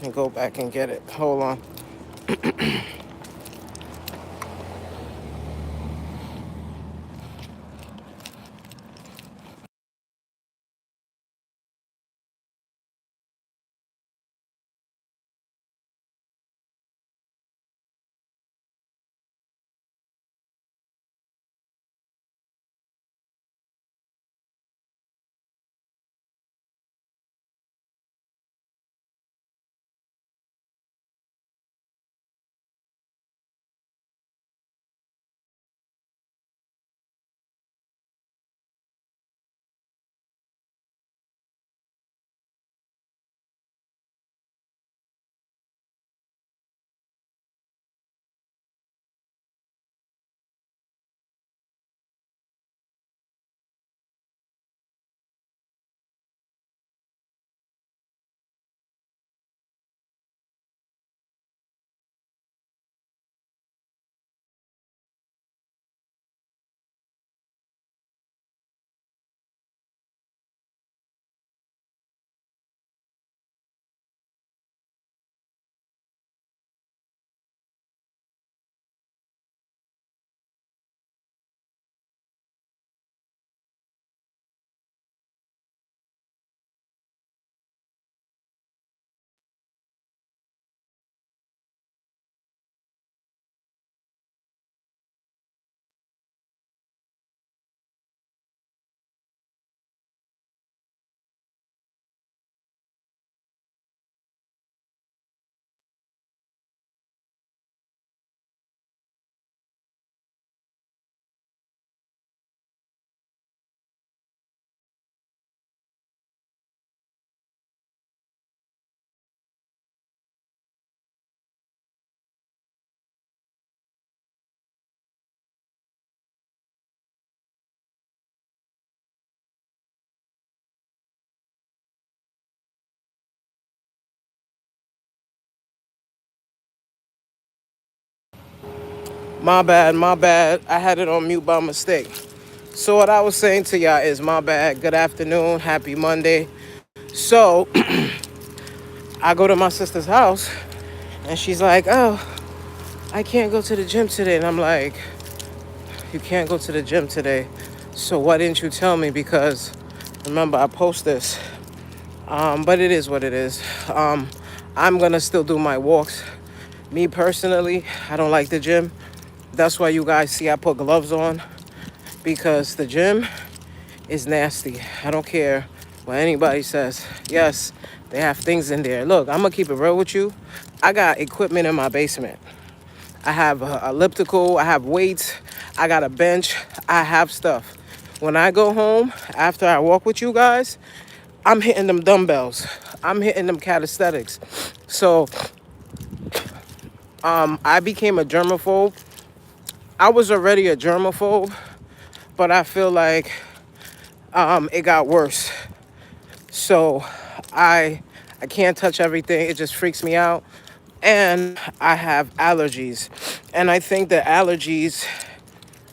and go back and get it. Hold on. My bad, my bad. I had it on mute by mistake. So what I was saying to y'all is my bad. Good afternoon. Happy Monday. So I go to my sister's house and she's like, oh, I can't go to the gym today. And I'm like, you can't go to the gym today. So why didn't you tell me? Because remember, I post this. But it is what it is. I'm going to still do my walks. Me personally, I don't like the gym. That's why you guys see I put gloves on. Because the gym is nasty. I don't care what anybody says. Yes, they have things in there. Look, I'm going to keep it real with you. I got equipment in my basement. I have a elliptical. I have weights. I got a bench. I have stuff. When I go home, after I walk with you guys, I'm hitting them dumbbells. I'm hitting them calisthenics. So I became a germaphobe. I was already a germaphobe, but I feel like it got worse. So I can't touch everything. It just freaks me out. And I have allergies. And I think the allergies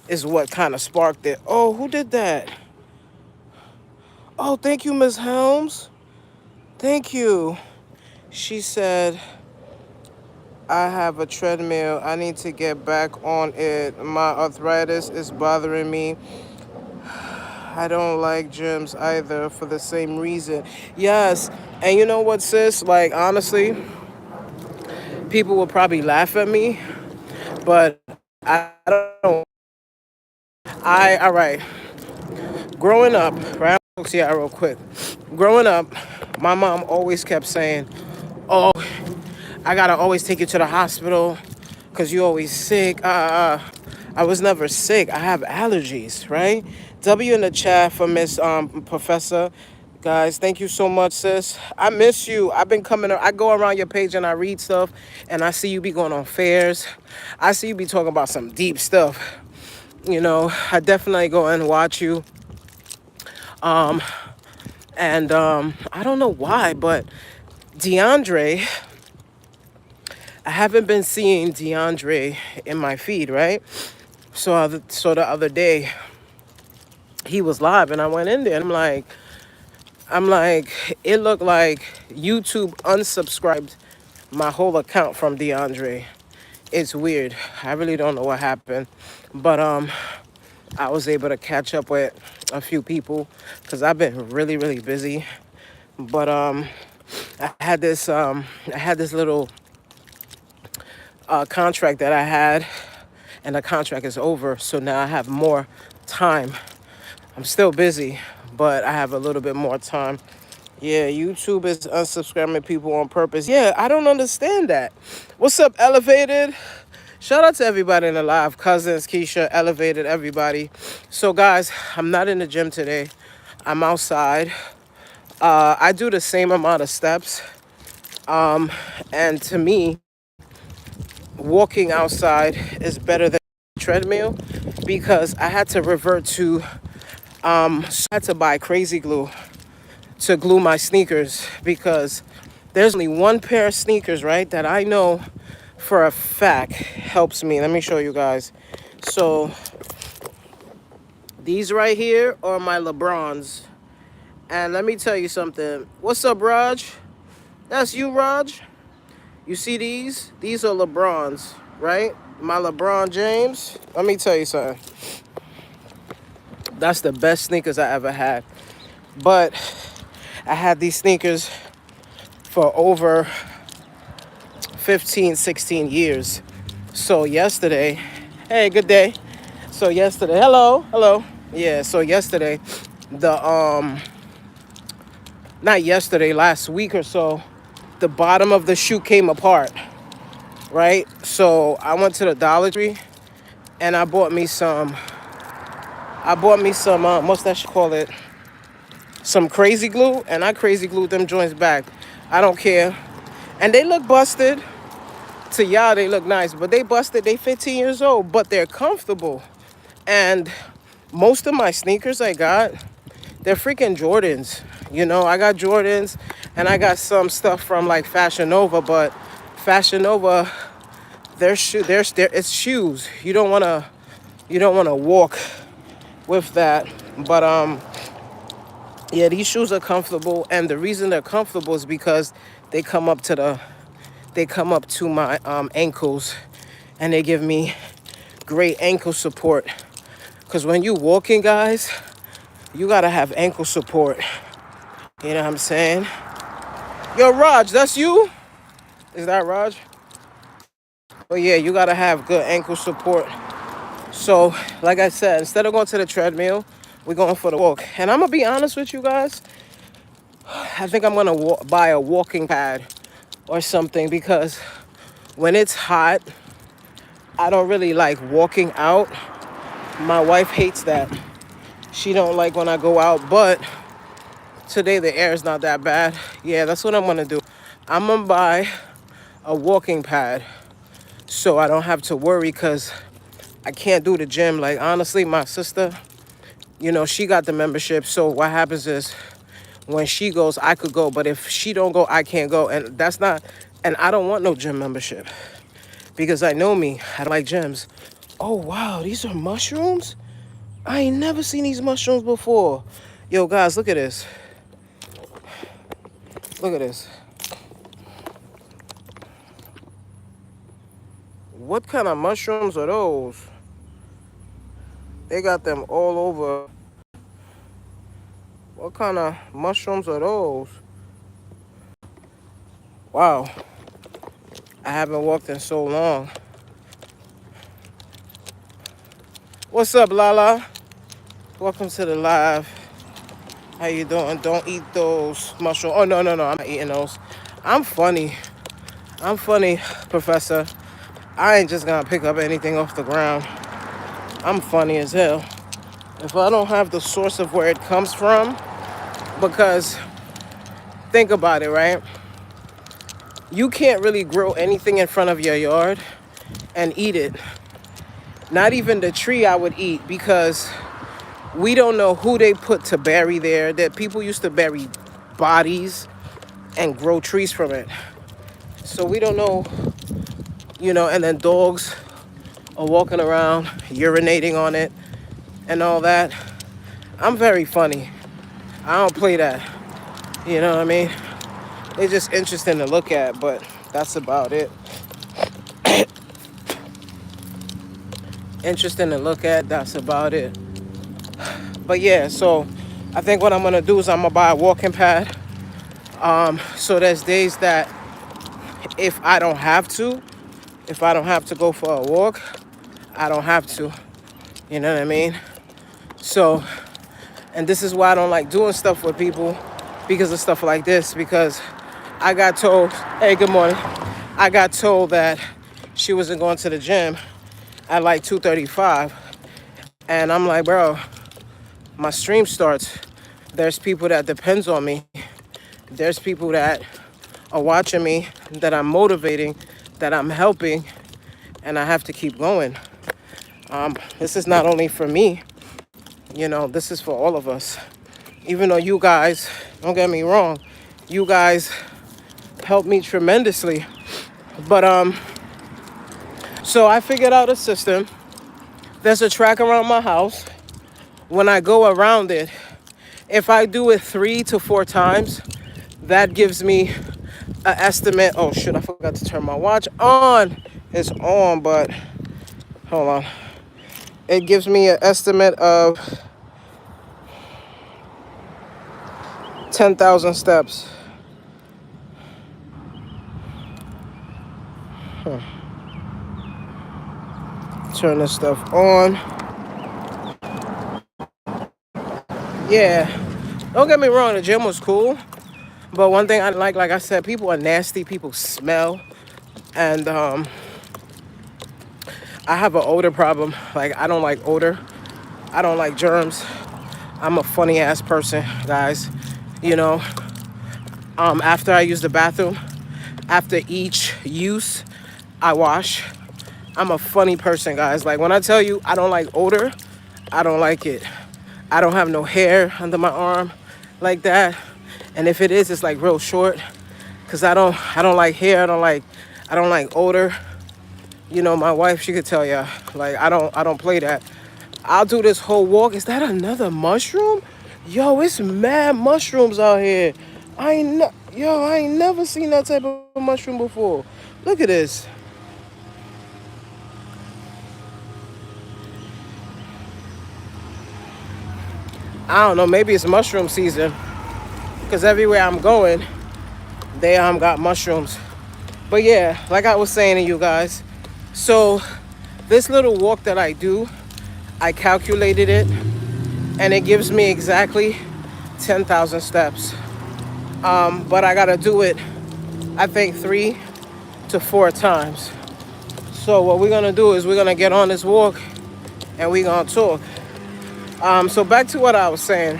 is what kind of sparked it. Oh, who did that? Oh, thank you, Miss Helms. Thank you. She said, I have a treadmill. I need to get back on it. My arthritis is bothering me. I don't like gyms either for the same reason. Yes. And you know what, sis? Like, honestly, people will probably laugh at me, but I don't. All right. Growing up, right? I'll see real quick. Growing up, my mom always kept saying, oh, I gotta always take you to the hospital because you're always sick. I was never sick. I have allergies, right? W in the chat for Miss Professor. Guys, thank you so much, sis. I miss you. I've been coming. I go around your page and I read stuff, and I see you be going on fairs. I see you be talking about some deep stuff. You know, I definitely go and watch you. And I don't know why, but DeAndre, I haven't been seeing DeAndre in my feed, right? So the other day, he was live, and I went in there, and I'm like, it looked like YouTube unsubscribed my whole account from DeAndre. It's weird. I really don't know what happened. But I was able to catch up with a few people because I've been really, really busy. But I had this little contract that I had, and the contract is over. So now I have more time. I'm still busy, but I have a little bit more time. Yeah, YouTube is unsubscribing people on purpose. Yeah, I don't understand that. What's up, Elevated? Shout out to everybody in the live. Cousins, Keisha, Elevated, everybody. So, guys, I'm not in the gym today. I'm outside. I do the same amount of steps. And to me, walking outside is better than treadmill because I had to revert to, I had to buy crazy glue to glue my sneakers because there's only one pair of sneakers, right, that I know for a fact helps me. Let me show you guys. So these right here are my LeBrons. And let me tell you something. What's up, Raj? That's you, Raj. You see these? These are LeBrons, right? My LeBron James. Let me tell you something. That's the best sneakers I ever had. But I had these sneakers for over 15, 16 years. So yesterday, hey, good day. So yesterday, hello. Yeah, so yesterday, not yesterday, last week or so, the bottom of the shoe came apart, right? So I went to the Dollar Tree and I bought me some, what's that shit call it? Some crazy glue, and I crazy glued them joints back. I don't care. And they look busted. To y'all, they look nice, but they busted. They 15 years old, but they're comfortable. And most of my sneakers I got, they're freaking Jordans. You know, I got Jordans, and I got some stuff from like Fashion Nova, but Fashion Nova, it's shoes. You don't wanna walk with that. But yeah, these shoes are comfortable, and the reason they're comfortable is because they come up to my ankles, and they give me great ankle support. Because when you walking, guys, you gotta have ankle support. You know what I'm saying? Yo, Raj, that's you? Is that Raj? But yeah, you gotta have good ankle support. So, like I said, instead of going to the treadmill, we're going for the walk. And I'm gonna be honest with you guys. I think I'm gonna buy a walking pad or something because when it's hot, I don't really like walking out. My wife hates that. She don't like when I go out, but today the air is not that bad. Yeah, that's what I'm gonna do. I'm gonna buy a walking pad so I don't have to worry because I can't do the gym. Like, honestly, my sister, you know, she got the membership. So what happens is when she goes, I could go. But if she don't go, I can't go. And I don't want no gym membership because I know me. I don't like gyms. Oh, wow, these are mushrooms? I ain't never seen these mushrooms before. Yo, guys, look at this. Look at this. What kind of mushrooms are those? They got them all over. What kind of mushrooms are those? Wow. I haven't walked in so long. What's up, Lala? Welcome to the live. How you doing? Don't eat those mushrooms. Oh, no. I'm not eating those. I'm funny, Professor. I ain't just gonna pick up anything off the ground. I'm funny as hell. If I don't have the source of where it comes from, because think about it, right? You can't really grow anything in front of your yard and eat it. Not even the tree I would eat because we don't know who they put to bury there. That people used to bury bodies and grow trees from it. So we don't know, you know, and then dogs are walking around, urinating on it and all that. I'm very funny. I don't play that. You know what I mean? It's just interesting to look at, but That's about it. Interesting to look at. That's about it. But yeah, so I think what I'm gonna do is I'm gonna buy a walking pad. So there's days that if I don't have to, if I don't have to go for a walk, I don't have to. You know what I mean? So, and this is why I don't like doing stuff with people, because of stuff like this. Because I got told, hey, good morning. I got told that she wasn't going to the gym at like 2:35. And I'm like, bro, my stream starts. There's people that depends on me. There's people that are watching me, that I'm motivating, that I'm helping, and I have to keep going. This is not only for me, you know, this is for all of us. Even though you guys, don't get me wrong, you guys helped me tremendously. But so I figured out a system. There's a track around my house. When I go around it, if I do it 3 to 4 times, that gives me an estimate. Oh shit, I forgot to turn my watch on. It's on, but hold on. It gives me an estimate of 10,000 steps. Turn this stuff on. Yeah, don't get me wrong, the gym was cool. But one thing I like I said, people are nasty, people smell. And I have an odor problem. Like, I don't like odor. I don't like germs. I'm a funny ass person, guys. You know, after I use the bathroom, after each use, I wash. I'm a funny person, guys. Like, when I tell you I don't like odor, I don't like it. I don't have no hair under my arm like that. And if it is, it's like real short. Cause I don't like hair. I don't like odor. You know, my wife, she could tell ya, like, I don't play that. I'll do this whole walk. Is that another mushroom? Yo, it's mad mushrooms out here. I ain't never seen that type of mushroom before. Look at this. I don't know, maybe it's mushroom season. Because everywhere I'm going, they got mushrooms. But yeah, like I was saying to you guys, so this little walk that I do, I calculated it, and it gives me exactly 10,000 steps. But I gotta do it, I think 3 to 4 times. So what we're gonna do is we're gonna get on this walk and we're gonna talk. So back to what I was saying.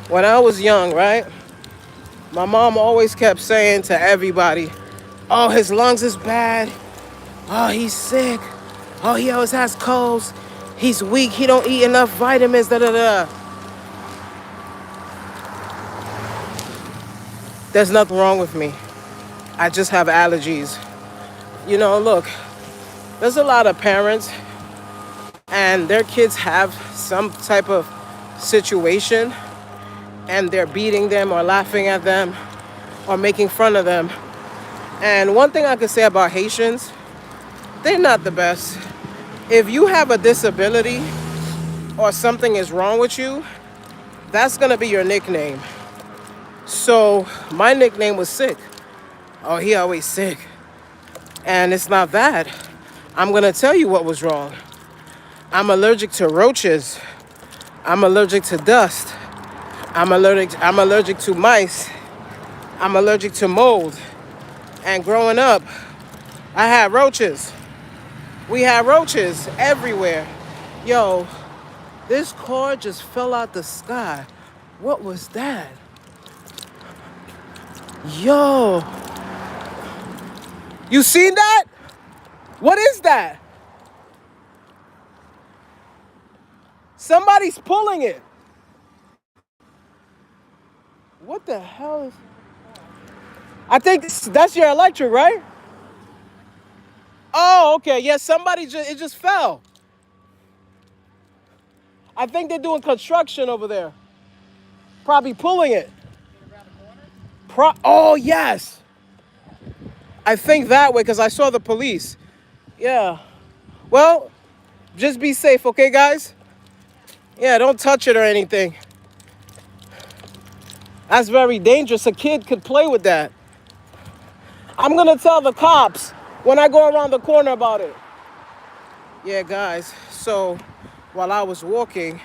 When I was young, right? My mom always kept saying to everybody, oh, his lungs is bad. Oh, he's sick. Oh, he always has colds. He's weak. He don't eat enough vitamins, da da da. There's nothing wrong with me. I just have allergies. You know, look, there's a lot of parents and their kids have some type of situation and they're beating them or laughing at them or making fun of them. And one thing I could say about Haitians, they're not the best. If you have a disability or something is wrong with you, that's gonna be your nickname. So my nickname was Sick. Oh, he always sick. And it's not that. I'm gonna tell you what was wrong. I'm allergic to roaches. I'm allergic to dust. I'm allergic to mice. I'm allergic to mold. And growing up, I had roaches. We had roaches everywhere. Yo, this car just fell out the sky. What was that? Yo. You seen that? What is that? Somebody's pulling it. What the hell is... I think that's your electric, right? Oh, okay. Yeah, it just fell. I think they're doing construction over there. Probably pulling it. Oh, yes. I think that way because I saw the police. Yeah. Well, just be safe, okay, guys? Yeah, don't touch it or anything. That's very dangerous. A kid could play with that. I'm gonna tell the cops when I go around the corner about it. Yeah, guys. So while I was walking,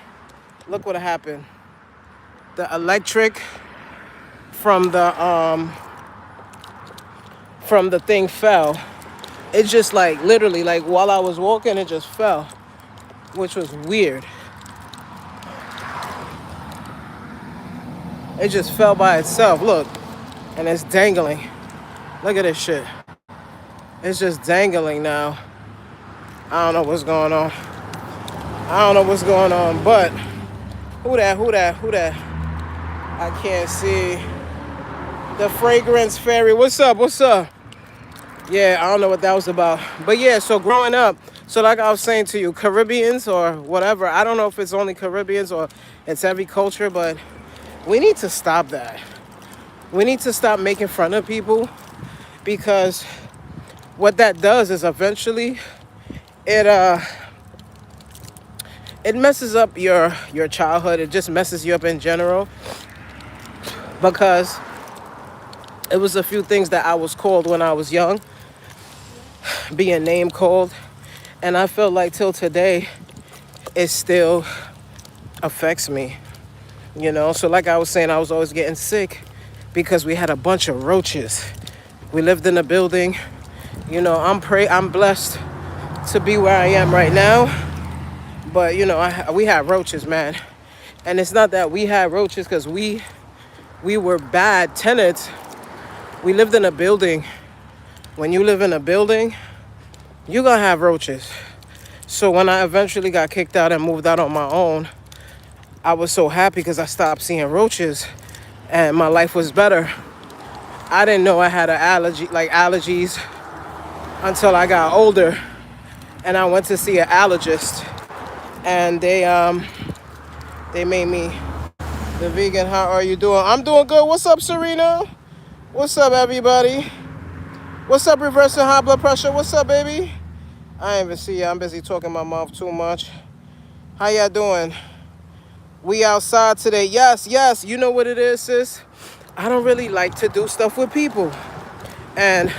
look what happened. The electric from the thing fell. It just like literally like while I was walking, it just fell, which was weird. It just fell by itself. Look, and it's dangling. Look at this shit. It's just dangling now. I don't know what's going on. But who that? I can't see. The Fragrance Fairy. What's up? Yeah, I don't know what that was about. But yeah, so growing up, so like I was saying to you, Caribbeans or whatever, I don't know if it's only Caribbeans or it's every culture, but we need to stop that. We need to stop making fun of people, because what that does is eventually it messes up your childhood. It just messes you up in general, because it was a few things that I was called when I was young, being name called, and I feel like till today it still affects me, you know. So like I was saying, I was always getting sick because we had a bunch of roaches. We lived in a building, you know. I'm blessed to be where I am right now, but you know, we had roaches, man. And it's not that we had roaches because we were bad tenants. We lived in a building. When you live in a building, you're gonna have roaches. So when I eventually got kicked out and moved out on my own, I was so happy because I stopped seeing roaches and my life was better. I didn't know I had allergies until I got older, and I went to see an allergist, and they made me the vegan. How are you doing? I'm doing good. What's up, Serena? What's up, everybody? What's up, reversing high blood pressure? What's up, baby? I ain't even see ya. I'm busy talking my mouth too much. How y'all doing? We outside today. Yes. You know what it is, sis? I don't really like to do stuff with people. And,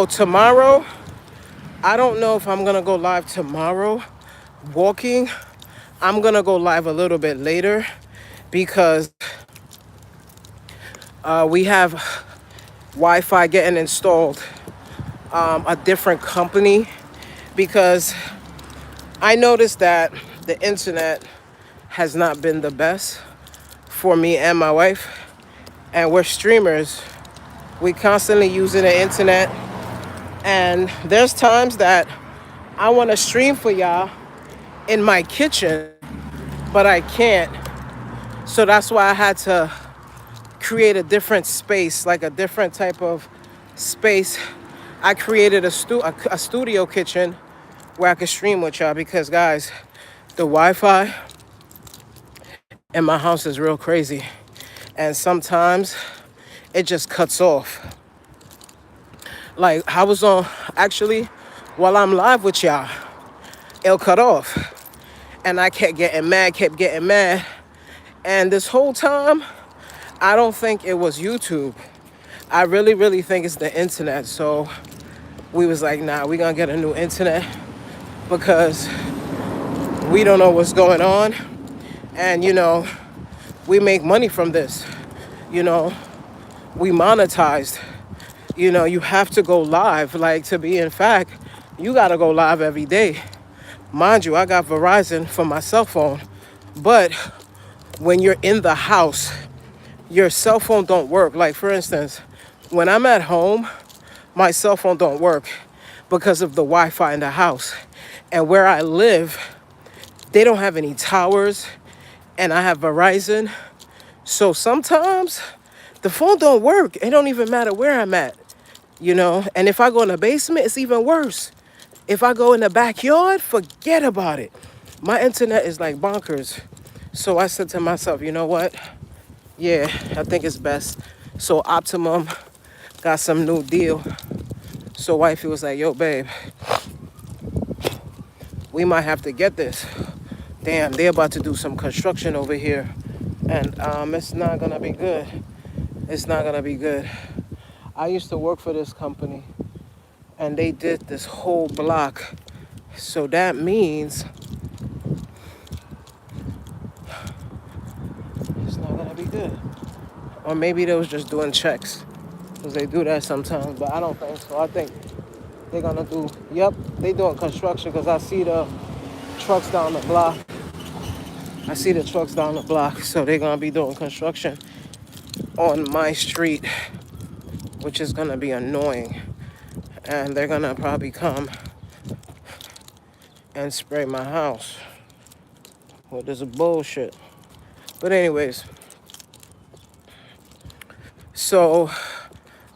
tomorrow, I don't know if I'm going to go live tomorrow walking. I'm going to go live a little bit later because we have Wi-Fi getting installed, a different company, because I noticed that the internet has not been the best for me and my wife, and we're streamers. We constantly using the internet, and there's times that I want to stream for y'all in my kitchen, but I can't. So that's why I had to create a different space, like a different type of space. I created a studio kitchen where I could stream with y'all, because guys, the Wi-Fi in my house is real crazy, and sometimes it just cuts off. Like I was on, actually, while I'm live with y'all, it'll cut off, and I kept getting mad, and this whole time I don't think it was YouTube. I really think it's the internet. So we was like, nah, we gonna get a new internet because we don't know what's going on. And, you know, we make money from this. You know, we monetized. You know, you have to go live. Like, to be in fact, you gotta go live every day. Mind you, I got Verizon for my cell phone. But when you're in the house, your cell phone don't work. Like, for instance, when I'm at home, my cell phone don't work because of the Wi-Fi in the house. And where I live, they don't have any towers, and I have Verizon. So sometimes the phone don't work. It don't even matter where I'm at, you know? And if I go in the basement, it's even worse. If I go in the backyard, forget about it. My internet is like bonkers. So I said to myself, you know what? Yeah, I think it's best. So Optimum got some new deal. So wifey was like, yo, babe, we might have to get this. Damn, they're about to do some construction over here. And it's not gonna be good. It's not gonna be good. I used to work for this company and they did this whole block. So that means it's not gonna be good. Or maybe they was just doing checks. Because they do that sometimes, but I don't think so. I think they're gonna do, yep, they doing construction because I see the trucks down the block. I see the trucks down the block. So they're gonna be doing construction on my street, which is gonna be annoying. And they're gonna probably come and spray my house. Well, this is bullshit. But anyways, so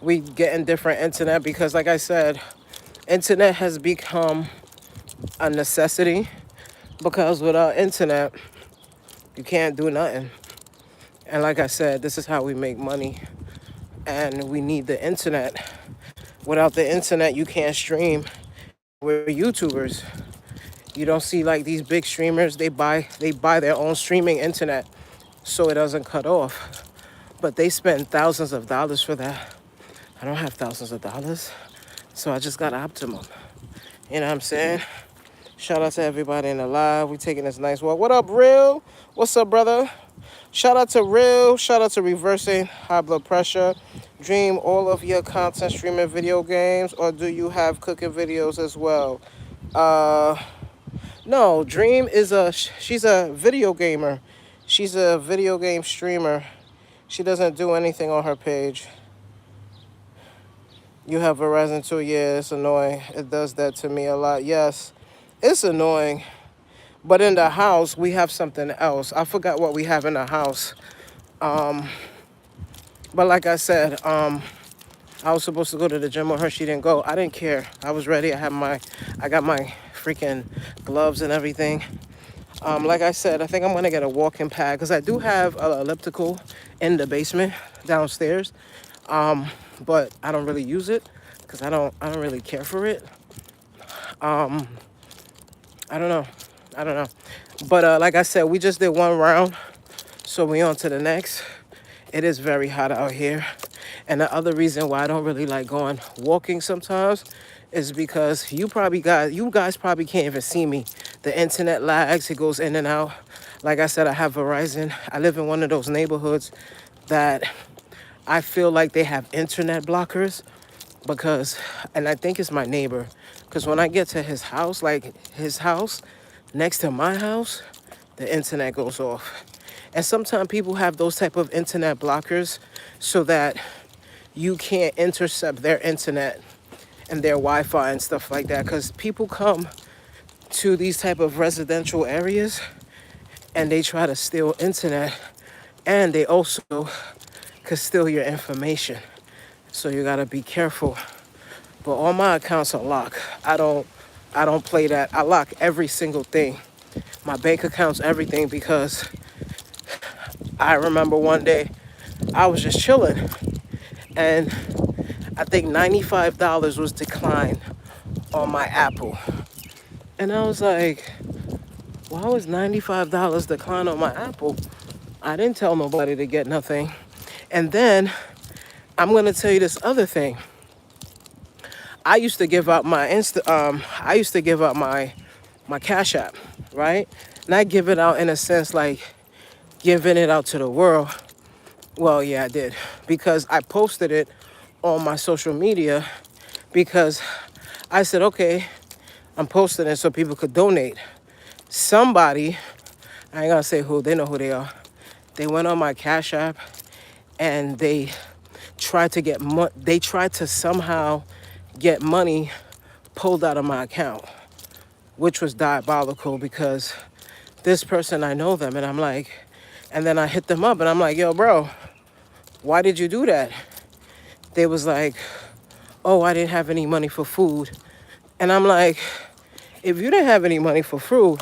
we getting different internet because like I said, internet has become a necessity because without internet, you can't do nothing. And like I said, this is how we make money and we need the internet. Without the internet, you can't stream. We're YouTubers. You don't see like these big streamers, they buy their own streaming internet so it doesn't cut off. But they spend thousands of dollars for that. I don't have thousands of dollars, so I just got Optimum. You know what I'm saying? Shout out to everybody in the live. We taking this nice walk. What up, Real? What's up, brother? Shout out to Real. Shout out to Reversing High Blood Pressure. Dream, all of your content streaming video games, or do you have cooking videos as well? No, Dream is she's a video gamer. She's a video game streamer. She doesn't do anything on her page. You have Verizon too? Yeah, it's annoying. It does that to me a lot. Yes, it's annoying. But in the house, we have something else. I forgot what we have in the house. But like I said, I was supposed to go to the gym with her. She didn't go. I didn't care. I was ready. I got my freaking gloves and everything. Like I said, I think I'm gonna get a walking pad because I do have an elliptical in the basement downstairs. But I don't really use it because I don't really care for it. I don't know. But like I said, we just did one round, so we on to the next. It is very hot out here. And the other reason why I don't really like going walking sometimes is because you guys probably can't even see me. The internet lags, it goes in and out. Like I said, I have Verizon. I live in one of those neighborhoods that I feel like they have internet blockers because, and I think it's my neighbor, because when I get to his house, like his house next to my house, the internet goes off. And sometimes people have those type of internet blockers so that you can't intercept their internet and their Wi-Fi and stuff like that. Because people come to these type of residential areas and they try to steal internet, and they also could steal your information. So you gotta be careful. But all my accounts are locked. I don't play that. I lock every single thing. My bank accounts, everything, because I remember one day I was just chilling and I think $95 was declined on my Apple. And I was like, why was $95 declined on my Apple? I didn't tell nobody to get nothing. And then I'm gonna tell you this other thing. I used to give out my my Cash App, right? Not give it out in a sense like giving it out to the world. Well, yeah, I did, because I posted it on my social media because I said, okay, I'm posting it so people could donate. Somebody, I ain't gonna say who, they know who they are. They went on my Cash App and they tried to somehow get money pulled out of my account, which was diabolical because this person, I know them, and I'm like, and then I hit them up and I'm like, yo, bro, why did you do that? They was like, oh, I didn't have any money for food. And I'm like, if you didn't have any money for food,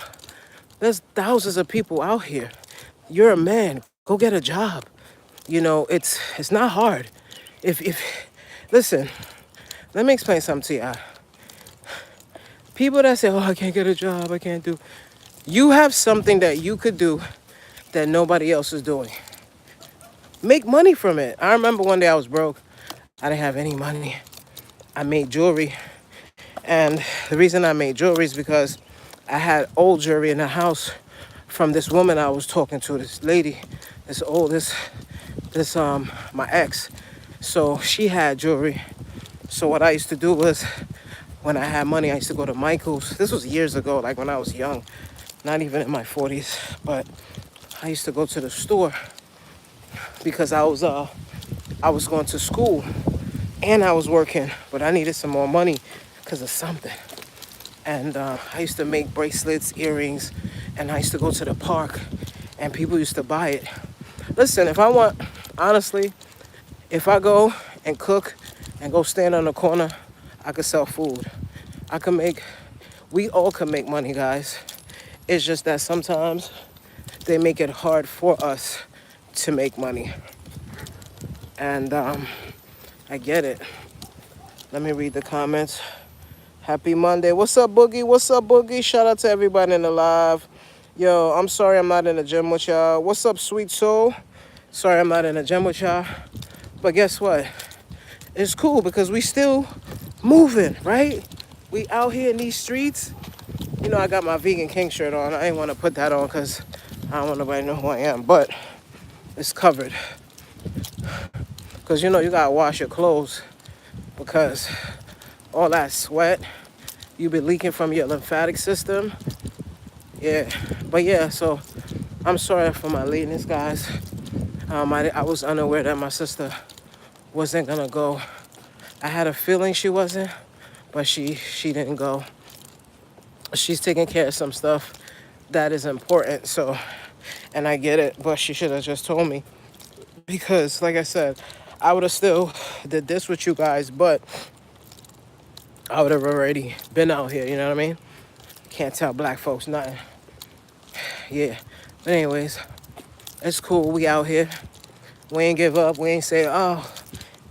there's thousands of people out here. You're a man, go get a job. You know, it's not hard. If listen, Let me explain something to you. People that say, oh, I can't get a job, I can't do. You have something that you could do that nobody else is doing. Make money from it. I remember one day I was broke. I didn't have any money. I made jewelry. And the reason I made jewelry is because I had old jewelry in the house from this woman I was talking to, this lady, my ex. So she had jewelry. So what I used to do was, when I had money, I used to go to Michael's. This was years ago, like when I was young, not even in my 40s. But I used to go to the store because I was going to school and I was working, but I needed some more money because of something. And I used to make bracelets, earrings, and I used to go to the park and people used to buy it. Listen, honestly, if I go and cook and go stand on the corner, I could sell food. We all can make money, guys. It's just that sometimes they make it hard for us to make money. And I get it. Let me read the comments. Happy Monday. What's up, Boogie? What's up, Boogie? Shout out to everybody in the live. Yo, I'm sorry I'm not in the gym with y'all. What's up, Sweet Soul? Sorry I'm not in the gym with y'all. But guess what? It's cool because we still moving, right? We out here in these streets. You know, I got my vegan king shirt on. I ain't want to put that on because I don't want nobody to know who I am. But it's covered. Because, you know, you got to wash your clothes because all that sweat you be leaking from your lymphatic system. Yeah. But, yeah, so I'm sorry for my lateness, guys. I was unaware that my sister wasn't going to go. I had a feeling she wasn't, but she didn't go. She's taking care of some stuff that is important, so, and I get it, but she should have just told me. Because, like I said, I would have still did this with you guys, but I would have already been out here, you know what I mean? Can't tell black folks nothing. Yeah. But anyways, it's cool. We out here. We ain't give up. We ain't say, oh,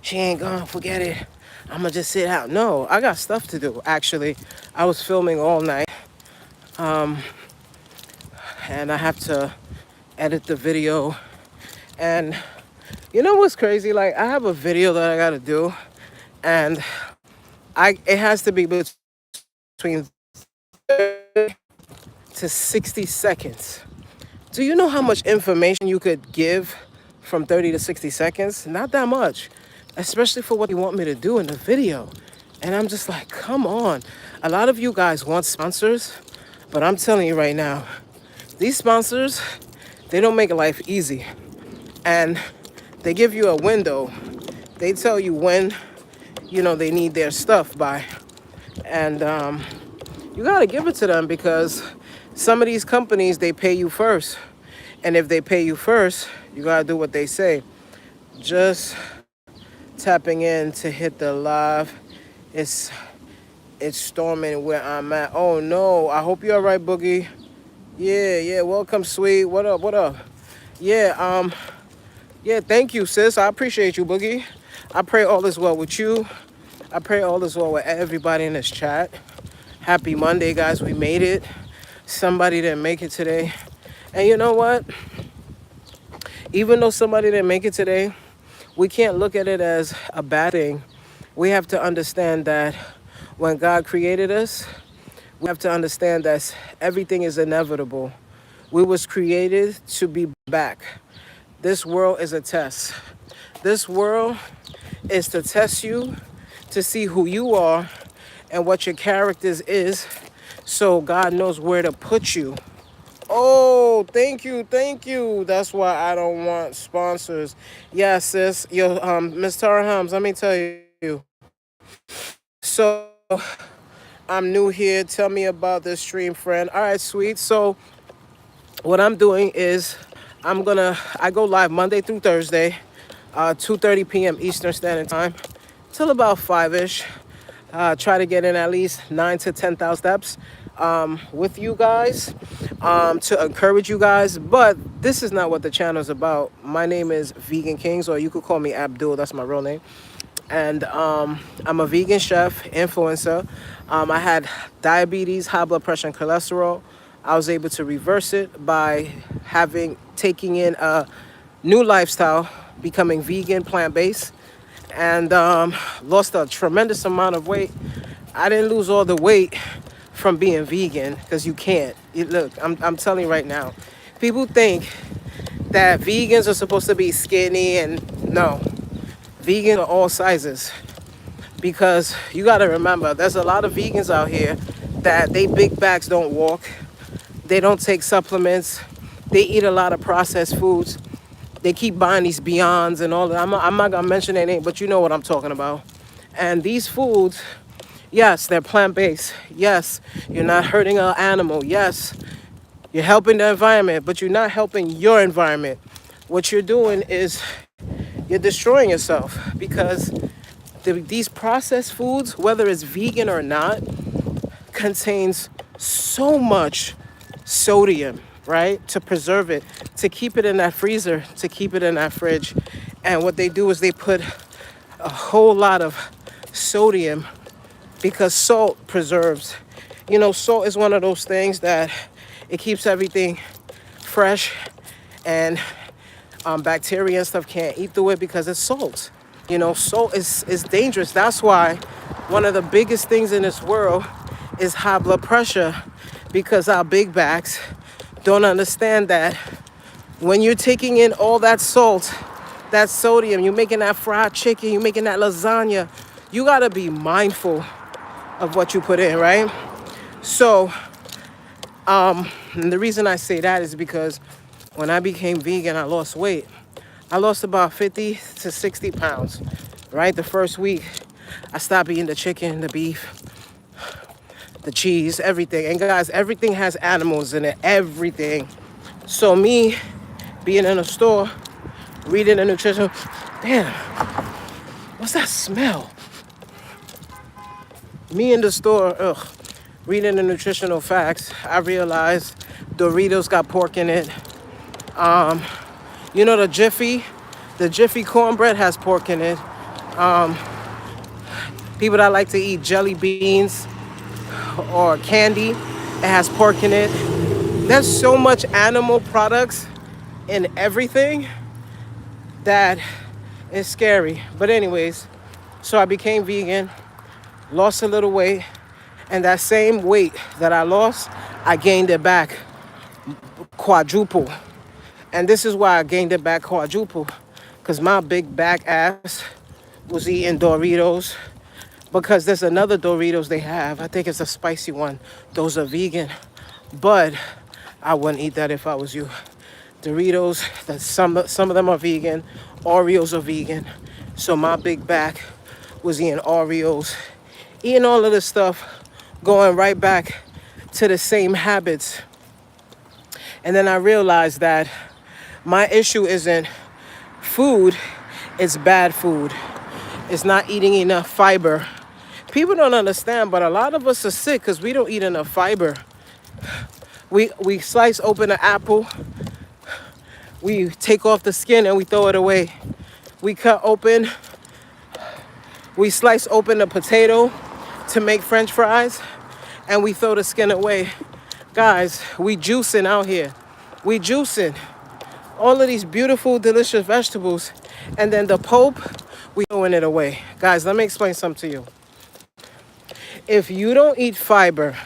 she ain't gone. Forget it. I'm going to just sit out. No, I got stuff to do, actually. I was filming all night. And I have to edit the video. And you know what's crazy? Like, I have a video that I got to do. And it has to be between 30 to 60 seconds. Do you know how much information you could give from 30 to 60 seconds? Not that much, especially for what you want me to do in the video. And I'm just like, come on. A lot of you guys want sponsors, but I'm telling you right now, these sponsors, they don't make life easy. And they give you a window. They tell you when, you know, they need their stuff by. And you got to give it to them because some of these companies, they pay you first. And if they pay you first, you got to do what they say. Just tapping in to hit the live. It's storming where I'm at. Oh, no. I hope you're all right, Boogie. Yeah. Welcome, sweet. What up? Yeah, thank you, sis. I appreciate you, Boogie. I pray all is well with you. I pray all is well with everybody in this chat. Happy Monday, guys. We made it. Somebody didn't make it today. And you know what? Even though somebody didn't make it today, we can't look at it as a bad thing. We have to understand that when God created us, we have to understand that everything is inevitable. We was created to be back. This world is a test. This world is to test you, to see who you are and what your characters is, so God knows where to put you. Oh, thank you. That's why I don't want sponsors. Yeah, sis. Yo, Miss Tara Helms, let me tell you. So, I'm new here. Tell me about this stream, friend. All right, sweet. So, what I'm doing is I go live Monday through Thursday, 2:30 p.m. Eastern Standard Time, till about 5-ish. Try to get in at least 9 to 10,000 steps with you guys to encourage you guys. But this is not what the channel is about. My name is Vegan Kingzz, or you could call me Abdul. That's my real name. and I'm a vegan chef, influencer. I had diabetes, high blood pressure, and cholesterol. I was able to reverse it by taking in a new lifestyle, becoming vegan, plant-based, and lost a tremendous amount of weight. I didn't lose all the weight from being vegan because you can't. Look, I'm telling you right now, people think that vegans are supposed to be skinny, and no, vegans are all sizes, because you got to remember there's a lot of vegans out here that they big bags don't walk, they don't take supplements, they eat a lot of processed foods, they keep buying these Beyonds and all that. I'm not gonna mention their name, but you know what I'm talking about. And these foods, yes, they're plant-based, yes, you're not hurting an animal, yes, you're helping the environment, but you're not helping your environment. What you're doing is you're destroying yourself, because these processed foods, whether it's vegan or not, contains so much sodium, right? To preserve it, to keep it in that freezer, to keep it in that fridge. And what they do is they put a whole lot of sodium, because salt preserves. You know, salt is one of those things that it keeps everything fresh, and bacteria and stuff can't eat through it because it's salt. You know, salt is dangerous. That's why one of the biggest things in this world is high blood pressure, because our big backs don't understand that when you're taking in all that salt, that sodium, you're making that fried chicken, you're making that lasagna, you gotta be mindful of what you put in, right? So, and the reason I say that is because when I became vegan, I lost weight. I lost about 50 to 60 pounds, right? The first week, I stopped eating the chicken, the beef, the cheese, everything. And guys, everything has animals in it, everything. So me being in a store, reading the nutrition, damn, what's that smell? Me in the store, reading the nutritional facts, I realized Doritos got pork in it. You know, the Jiffy cornbread has pork in it. People that like to eat jelly beans or candy, it has pork in it. There's so much animal products in everything that is scary. But anyways, so I became vegan, lost a little weight, and that same weight that I lost, I gained it back quadruple. And this is why I gained it back quadruple, because my big back ass was eating Doritos, because there's another Doritos they have. I think it's a spicy one. Those are vegan, but I wouldn't eat that if I was you. Doritos, that some of them are vegan. Oreos are vegan. So my big back was eating Oreos, eating all of this stuff, going right back to the same habits. And then I realized that my issue isn't food, it's bad food. It's not eating enough fiber. People don't understand, but a lot of us are sick because we don't eat enough fiber. We slice open an apple, we take off the skin and we throw it away. We slice open a potato to make French fries, and we throw the skin away. Guys, we juicing out here. We juicing all of these beautiful, delicious vegetables, and then the pulp, we throwing it away. Guys, let me explain something to you. If you don't eat fiber,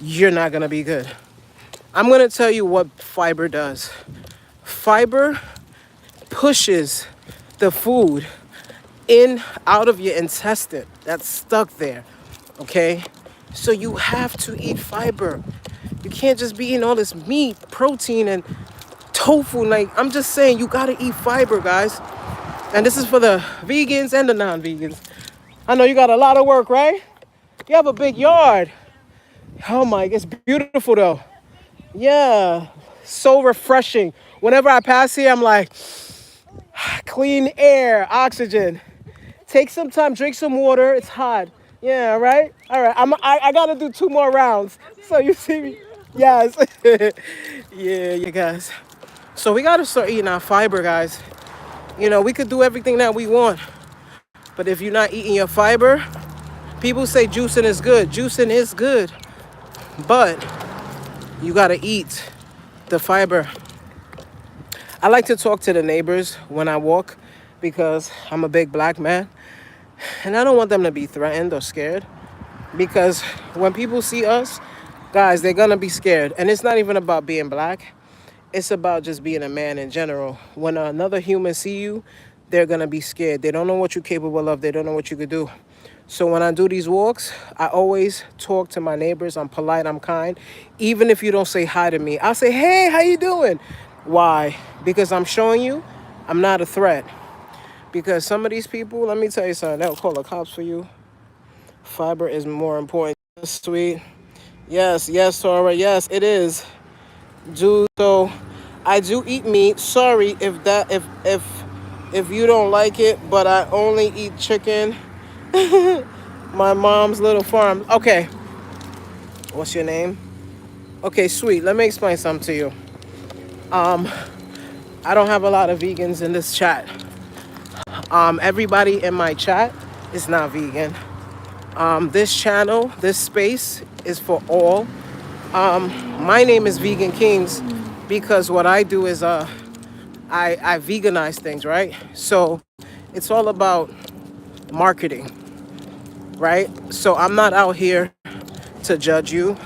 you're not gonna be good. I'm gonna tell you what fiber does. Fiber pushes the food out of your intestine that's stuck there, okay? So you have to eat fiber. You can't just be eating all this meat, protein, and tofu. Like, I'm just saying, you gotta eat fiber, guys. And this is for the vegans and the non-vegans. I know you got a lot of work, right? You have a big yard. Oh my, it's beautiful though. Yeah, so refreshing. Whenever I pass here, I'm like, clean air, oxygen. Take some time, drink some water. It's hot. Yeah, right? All right, I gotta do 2 more rounds. So you see me? Yes. Yeah, you guys. So we gotta start eating our fiber, guys. You know, we could do everything that we want, But if you're not eating your fiber, people say juicing is good. Juicing is good, but you gotta eat the fiber. I like to talk to the neighbors when I walk because I'm a big black man and I don't want them to be threatened or scared, because when people see us, guys, they're gonna be scared. And it's not even about being black. It's about just being a man in general. When another human see you, they're gonna be scared. They don't know what you're capable of. They don't know what you could do. So when I do these walks, I always talk to my neighbors. I'm polite, I'm kind. Even if you don't say hi to me, I'll say, hey, how you doing? Why? Because I'm showing you I'm not a threat. Because some of these people, let me tell you something, they'll call the cops for you. Fiber is more important. Sweet. Yes, yes, Tora. Yes, it is. Dude, so I do eat meat. Sorry if you don't like it, but I only eat chicken. My mom's little farm. Okay. What's your name? Okay, sweet. Let me explain something to you. I don't have a lot of vegans in this chat. Everybody in my chat is not vegan. This channel, this space is for all. My name is Vegan Kingzz because what I do is I veganize things, right? So it's all about marketing, right? So I'm not out here to judge you.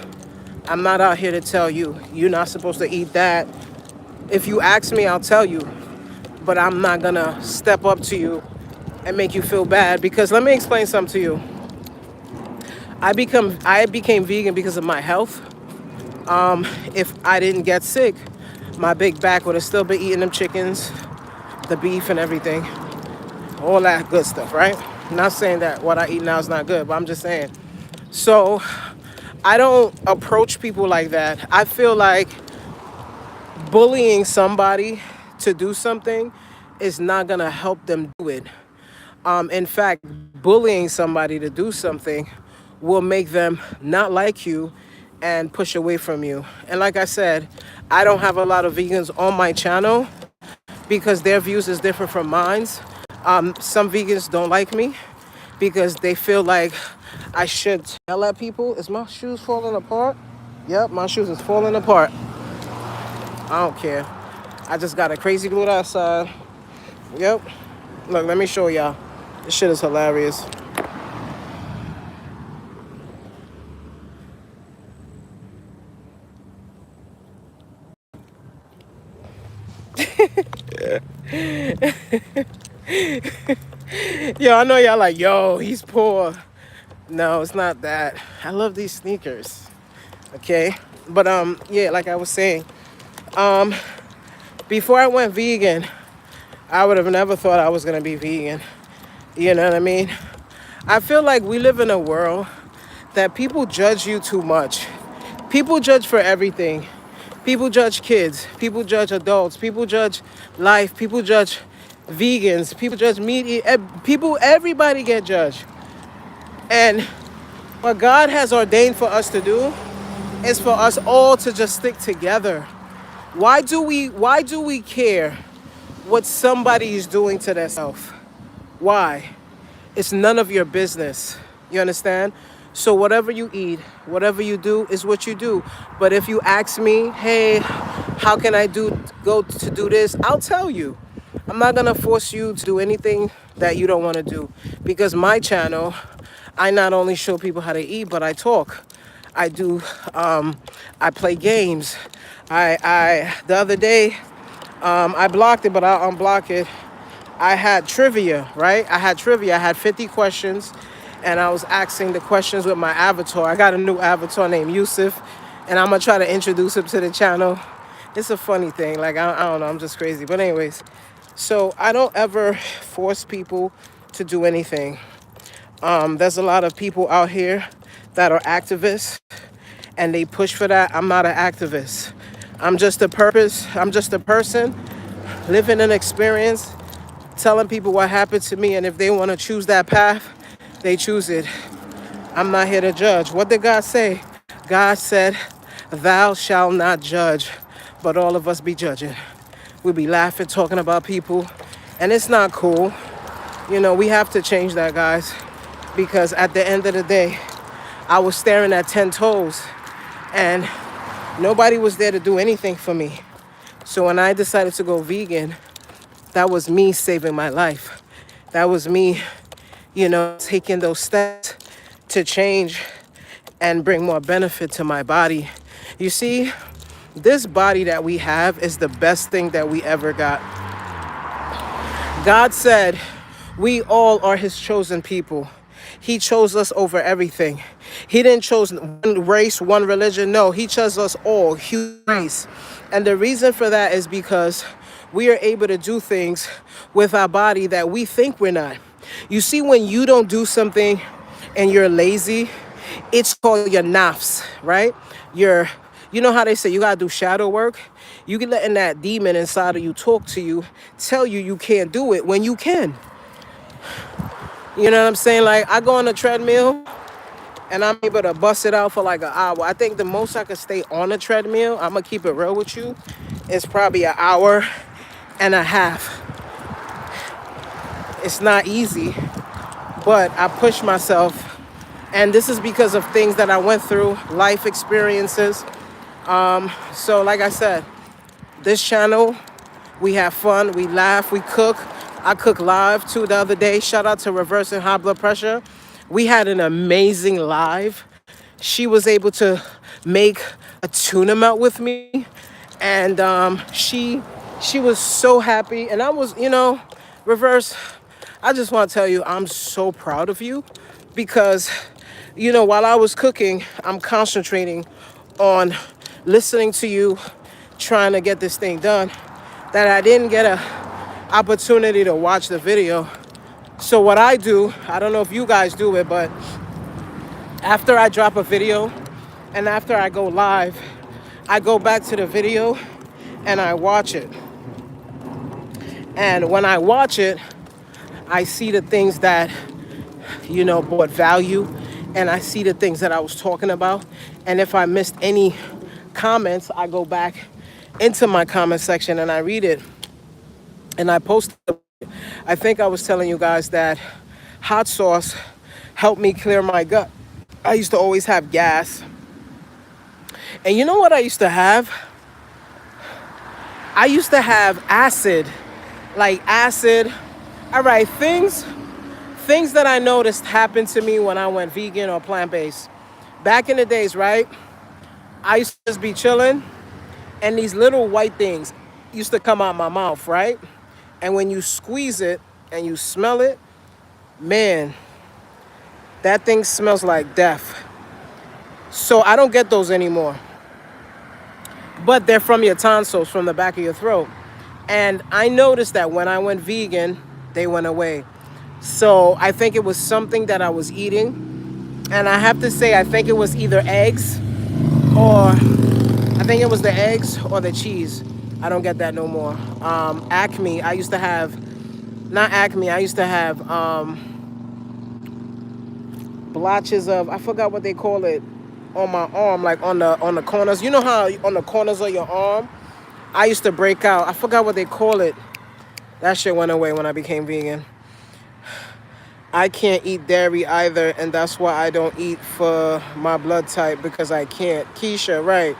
I'm not out here to tell you you're not supposed to eat that. If you ask me, I'll tell you, but I'm not gonna step up to you and make you feel bad, because let me explain something to you. I became vegan because of my health. If I didn't get sick, my big back would have still been eating them chickens, the beef and everything, all that good stuff, right? I'm not saying that what I eat now is not good, but I'm just saying. So I don't approach people like that. I feel like bullying somebody to do something is not gonna help them do it. In fact, bullying somebody to do something will make them not like you and push away from you. And like I said, I don't have a lot of vegans on my channel because their views is different from mine. Some vegans don't like me because they feel like I should yell at people. Is my shoes falling apart? Yep, my shoes is falling apart. I don't care. I just got a crazy glue outside. Yep. Look, let me show y'all. This shit is hilarious. Yo, I know y'all like, yo, he's poor. No, it's not that. I love these sneakers. Okay? But yeah, like I was saying, before I went vegan, I would have never thought I was gonna be vegan. You know what I mean? I feel like we live in a world that people judge you too much. People judge for everything. People judge kids. People judge adults. People judge life. People judge vegans. People judge meat. People, everybody get judged. And what God has ordained for us to do is for us all to just stick together. Why do we care what somebody is doing to themselves? Why? It's none of your business. You understand? So whatever you eat, whatever you do is what you do. But if you ask me, hey, how can I go to do this? I'll tell you. I'm not gonna force you to do anything that you don't want to do. Because my channel, I not only show people how to eat, but I talk. I do, I play games. The other day, I blocked it, but I'll unblock it. I had trivia, right? I had 50 questions, and I was asking the questions with my avatar. I got a new avatar named Yusuf, and I'm gonna try to introduce him to the channel. It's a funny thing, like, I don't know, I'm just crazy. But anyways, so I don't ever force people to do anything. There's a lot of people out here that are activists, and they push for that. I'm not an activist. I'm just a person living an experience, telling people what happened to me, and if they want to choose that path, they choose it. I'm not here to judge. What did God say? God said, thou shalt not judge, but all of us be judging. We be laughing, talking about people, and it's not cool. We have to change that, guys, because at the end of the day, I was staring at 10 toes and nobody was there to do anything for me. So when I decided to go vegan, that was me saving my life. That was me, taking those steps to change and bring more benefit to my body. You see, this body that we have is the best thing that we ever got. God said we all are his chosen people. He chose us over everything. He didn't choose one race, one religion. No, he chose us all, human race. And the reason for that is because we are able to do things with our body that we think we're not. You see, when you don't do something and you're lazy, it's called your nafs, right? You know how they say you gotta do shadow work? You can letting that demon inside of you talk to you, tell you can't do it when you can. You know what I'm saying? Like, I go on a treadmill and I'm able to bust it out for like an hour. I think the most I could stay on a treadmill, I'm gonna keep it real with you, is probably an hour and a half. It's not easy, but I push myself. And this is because of things that I went through, life experiences. So like I said, this channel, we have fun, we laugh, we cook. I cook live too the other day. Shout out to Reversing High Blood Pressure. We had an amazing live. She was able to make a tuna melt with me. And she was so happy. And I was, Reverse, I just want to tell you, I'm so proud of you because, while I was cooking, I'm concentrating on listening to you, trying to get this thing done, that I didn't get a opportunity to watch the video. So what I do, I don't know if you guys do it, but after I drop a video and after I go live, I go back to the video and I watch it. And when I watch it, I see the things that, brought value, and I see the things that I was talking about. And if I missed any comments, I go back into my comment section and I read it and I post it. I think I was telling you guys that hot sauce helped me clear my gut. I used to always have gas. And you know what I used to have? I used to have acid. Like acid. All right, things that I noticed happened to me when I went vegan or plant-based. Back in the days, right? I used to just be chilling and these little white things used to come out my mouth, right? And when you squeeze it and you smell it, man, that thing smells like death. So I don't get those anymore. But they're from your tonsils, from the back of your throat. And I noticed that when I went vegan, they went away. So I think it was something that I was eating. And I have to say, I think it was either eggs or I think it was the eggs or the cheese. I don't get that no more. Acme, I used to have, not acme, I used to have blotches of, I forgot what they call it, on my arm, like on the corners. You know how on the corners of your arm, I used to break out. I forgot what they call it. That shit went away when I became vegan. I can't eat dairy either, and that's why I don't eat for my blood type, because I can't. Keisha, right.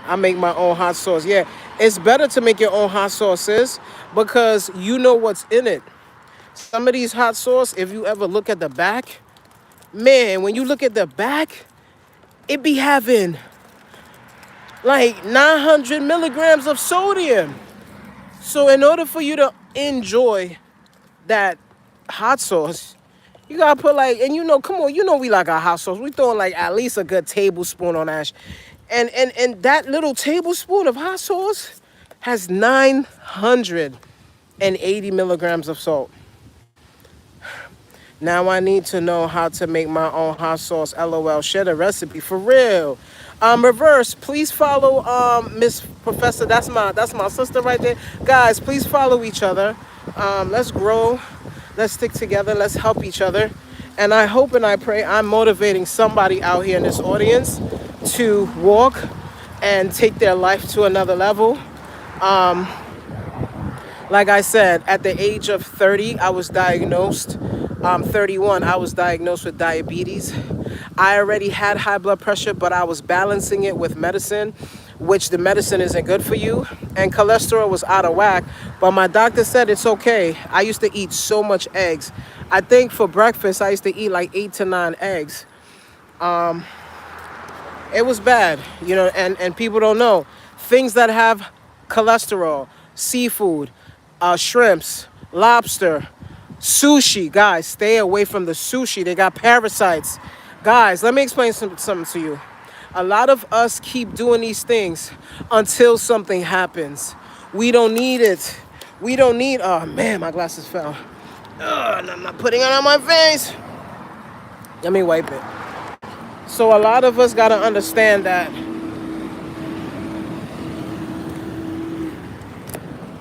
I make my own hot sauce. Yeah, it's better to make your own hot sauces because you know what's in it. Some of these hot sauce, if you ever look at the back, man, when you look at the back, it be having like 900 milligrams of sodium. So in order for you to enjoy that hot sauce, you gotta put like, and come on, we like our hot sauce. We throwing like at least a good tablespoon on that. And that little tablespoon of hot sauce has 980 milligrams of salt. Now I need to know how to make my own hot sauce. LOL. Share the recipe for real. Reverse, please follow Miss Professor. That's my sister right there. Guys, please follow each other. Let's grow. Let's stick together. Let's help each other. And I hope and I pray I'm motivating somebody out here in this audience to walk and take their life to another level. Like I said, at the age of 30, I was diagnosed. 31, I was diagnosed with diabetes. I already had high blood pressure, but I was balancing it with medicine, which the medicine isn't good for you. And cholesterol was out of whack, but my doctor said it's okay. I used to eat so much eggs. I think for breakfast, I used to eat like 8 to 9 eggs. It was bad, and people don't know. Things that have cholesterol, seafood, shrimps, lobster, sushi. Guys, stay away from the sushi. They got parasites. Guys, let me explain something to you. A lot of us keep doing these things until something happens. We don't need it. We don't need, oh man, my glasses fell. And I'm not putting it on my face. Let me wipe it. So a lot of us got to understand that.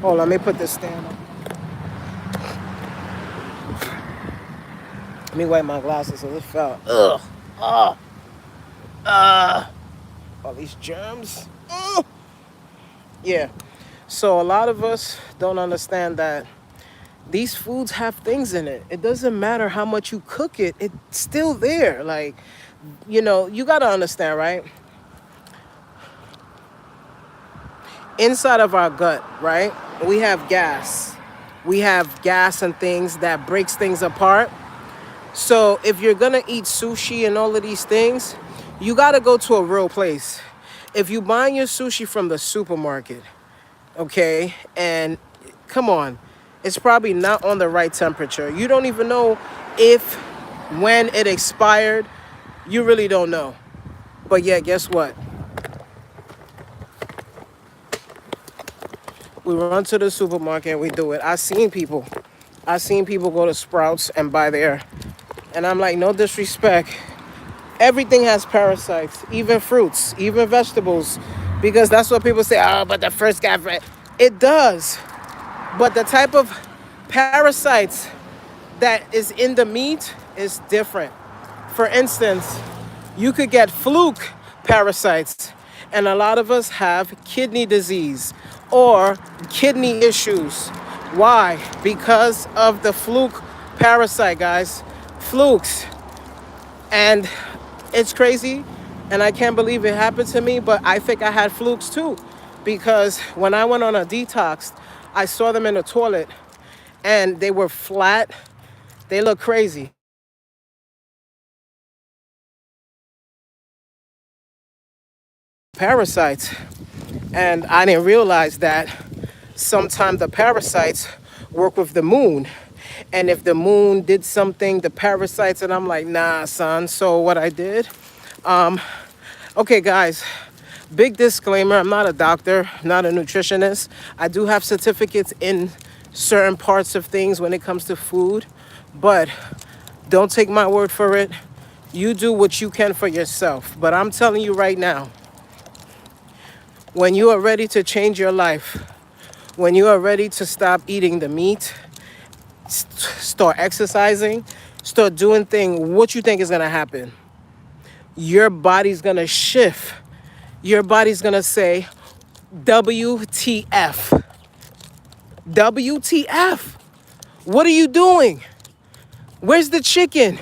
Hold on, let me put this stand up. Let me wipe my glasses so it fell. Ugh. All these germs. Ugh. Yeah. So a lot of us don't understand that these foods have things in it. It doesn't matter how much you cook it. It's still there. Like, you got to understand, right? Inside of our gut, right? We have gas. We have gas and things that breaks things apart. So if you're going to eat sushi and all of these things, you got to go to a real place. If you buying your sushi from the supermarket, okay, and come on, it's probably not on the right temperature. You don't even know when it expired. You really don't know. But yeah, guess what? We run to the supermarket and we do it. I've seen people go to Sprouts and buy there. And I'm like, no disrespect. Everything has parasites, even fruits, even vegetables. Because that's what people say, oh, but the first guy, it does. But the type of parasites that is in the meat is different. For instance, you could get fluke parasites, and a lot of us have kidney disease or kidney issues. Why? Because of the fluke parasite, guys. Flukes. And it's crazy, and I can't believe it happened to me, but I think I had flukes too. Because when I went on a detox, I saw them in the toilet, and they were flat. They look crazy. Parasites. And I didn't realize that sometimes the parasites work with the moon. And if the moon did something, the parasites, and I'm like, nah, son. So what I did, okay, guys, big disclaimer. I'm not a doctor, not a nutritionist. I do have certificates in certain parts of things when it comes to food, but don't take my word for it. You do what you can for yourself. But I'm telling you right now, when you are ready to change your life, when you are ready to stop eating the meat, start exercising, start doing things, what you think is going to happen? Your body's going to shift. Your body's going to say, WTF. WTF. What are you doing? Where's the chicken?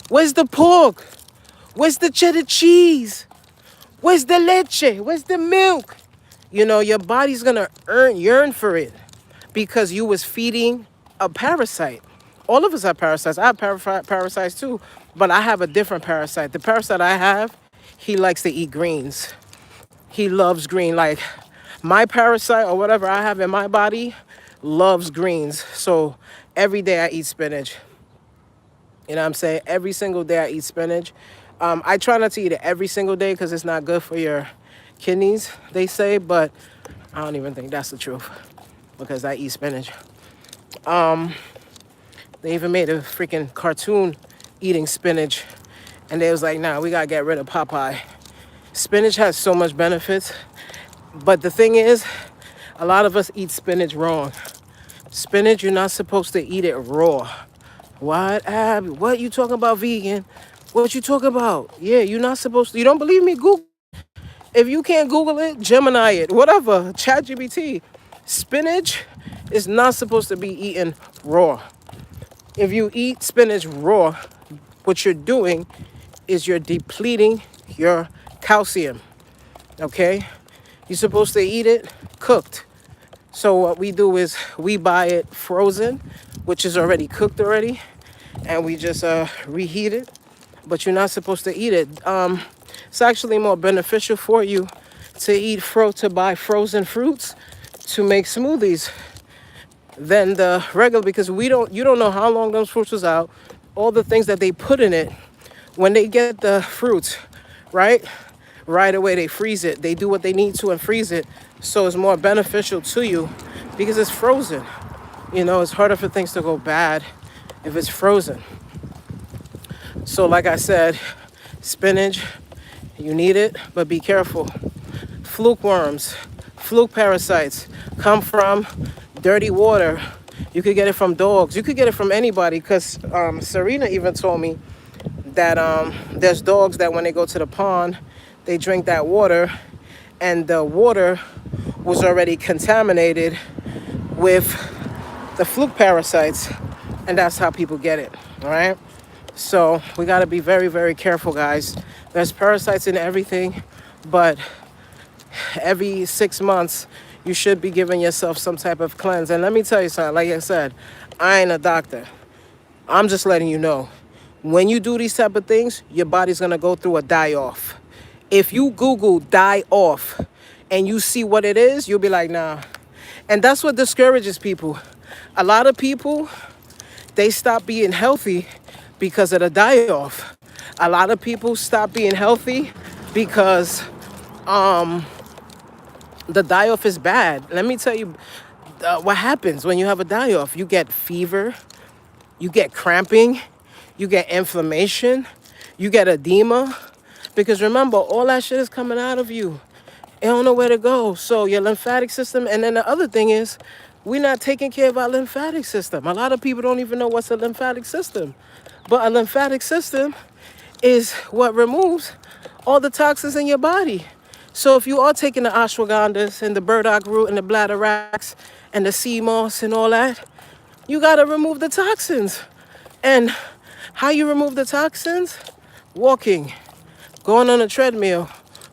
Where's the pork? Where's the cheddar cheese? Where's the leche? Where's the milk? Your body's going to yearn for it because you was feeding a parasite. All of us have parasites. I have parasites too, but I have a different parasite. The parasite I have, he likes to eat greens. He loves green. Like my parasite or whatever I have in my body loves greens. So every day I eat spinach. You know what I'm saying? Every single day I eat spinach. I try not to eat it every single day because it's not good for your kidneys, they say, but I don't even think that's the truth because I eat spinach. They even made a freaking cartoon eating spinach, and they was like, nah, we gotta get rid of Popeye. Spinach has so much benefits, but the thing is, a lot of us eat spinach wrong. Spinach, you're not supposed to eat it raw. What, Ab? What you talking about, vegan? What you talking about? Yeah, you're not supposed to. You don't believe me? Google. If you can't Google it, Gemini it, whatever, ChatGPT. Spinach is not supposed to be eaten raw. If you eat spinach raw, what you're doing is you're depleting your calcium, okay? You're supposed to eat it cooked. So what we do is we buy it frozen, which is already cooked already, and we just reheat it. But you're not supposed to eat it. It's actually more beneficial for you to buy frozen fruits to make smoothies than the regular, because you don't know how long those fruits was out, all the things that they put in it. When they get the fruits, right away they freeze it. They do what they need to and freeze it, so it's more beneficial to you because it's frozen. It's harder for things to go bad if it's frozen. So like I said, spinach, you need it, but be careful. Fluke worms, fluke parasites come from dirty water. You could get it from dogs. You could get it from anybody, because Serena even told me that there's dogs that when they go to the pond, they drink that water, and the water was already contaminated with the fluke parasites, and that's how people get it, all right? So we got to be very, very careful, guys. There's parasites in everything, but every 6 months, you should be giving yourself some type of cleanse. And let me tell you something, like I said, I ain't a doctor. I'm just letting you know. When you do these type of things, your body's going to go through a die-off. If you Google die-off and you see what it is, you'll be like, nah. And that's what discourages people. A lot of people, they stop being healthy because of the die-off. A lot of people stop being healthy because the die-off is bad. Let me tell you what happens when you have a die-off. You get fever, you get cramping, you get inflammation, you get edema. Because remember, all that shit is coming out of you. It don't know where to go. So your lymphatic system, and then the other thing is, we're not taking care of our lymphatic system. A lot of people don't even know what's a lymphatic system. But a lymphatic system is what removes all the toxins in your body. So if you are taking the ashwagandhas and the burdock root and the bladderwracks and the sea moss and all that, you got to remove the toxins. And how you remove the toxins? Walking, going on a treadmill,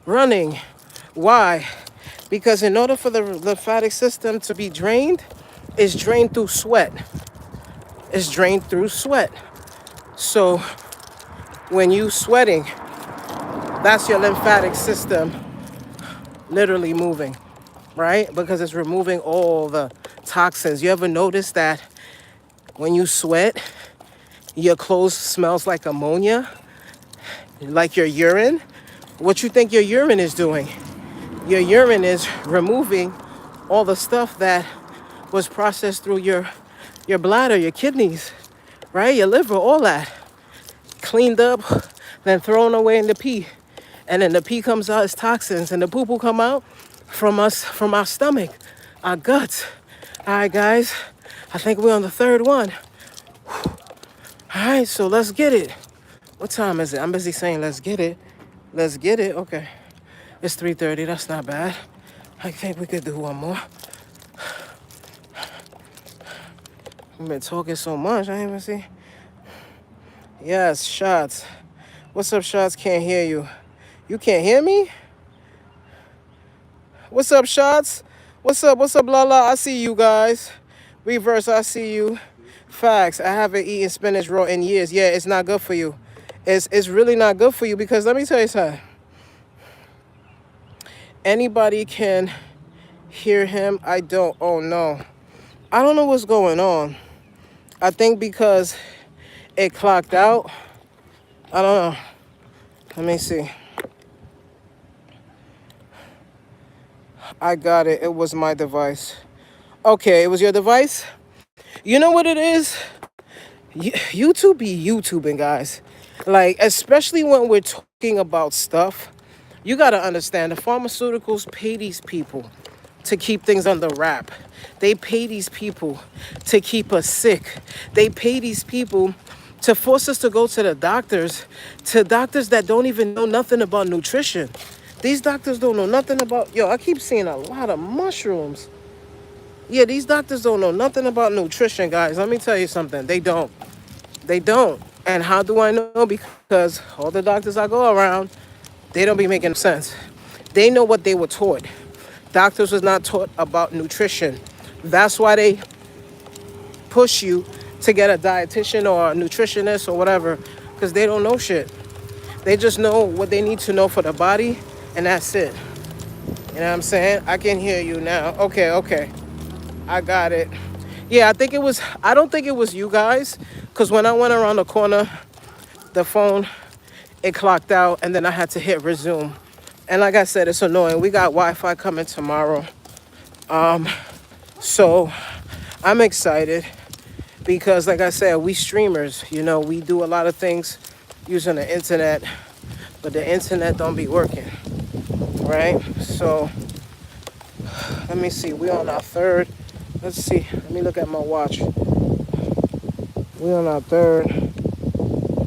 running. Why? Because in order for the lymphatic system to be drained, it's drained through sweat. It's drained through sweat. So when you sweating, that's your lymphatic system literally moving, right? Because it's removing all the toxins. You ever notice that when you sweat, your clothes smells like ammonia, like your urine? What you think your urine is doing? Your urine is removing all the stuff that was processed through your bladder, your kidneys, right? Your liver, all that. Cleaned up, then thrown away in the pee. And then the pee comes out as toxins, and the poo-poo come out from our stomach, our guts. All right, guys, I think we're on the third one. All right, so let's get it. What time is it? I'm busy saying let's get it. Let's get it. Okay. It's 3:30. That's not bad. I think we could do one more. We've been talking so much. I ain't even see. Yes, Shots. What's up, Shots? Can't hear you. You can't hear me? What's up, Shots? What's up, Lala? I see you guys. Reverse, I see you. Facts. I haven't eaten spinach raw in years. Yeah, it's not good for you. It's really not good for you, because let me tell you something. Anybody can hear him. I don't. Oh, no. I don't know what's going on. I think because it clocked out. I don't know. Let me see. I got it. It was my device. Okay, it was your device? You know what it is? YouTube be YouTubing, guys. Like, especially when we're talking about stuff, you got to understand, the pharmaceuticals pay these people to keep things under wrap. They pay these people to keep us sick. They pay these people to force us to go to doctors that don't even know nothing about nutrition. These doctors don't know nothing about, I keep seeing a lot of mushrooms. Yeah, these doctors don't know nothing about nutrition, guys. Let me tell you something. They don't. They don't. And how do I know? Because all the doctors I go around, they don't be making sense. They know what they were taught. Doctors was not taught about nutrition. That's why they push you to get a dietitian or a nutritionist or whatever, because they don't know shit. They just know what they need to know for the body, and that's it. You know what I'm saying? I can hear you now. Okay, okay. I got it. Yeah, I don't think it was you guys, because when I went around the corner, the phone, it clocked out, and then I had to hit resume. And like I said, it's annoying. We got Wi-Fi coming tomorrow. So I'm excited because, like I said, we streamers, we do a lot of things using the internet, but the internet don't be working, right? So let me see. We on our third. Let's see. Let me look at my watch. We on our third.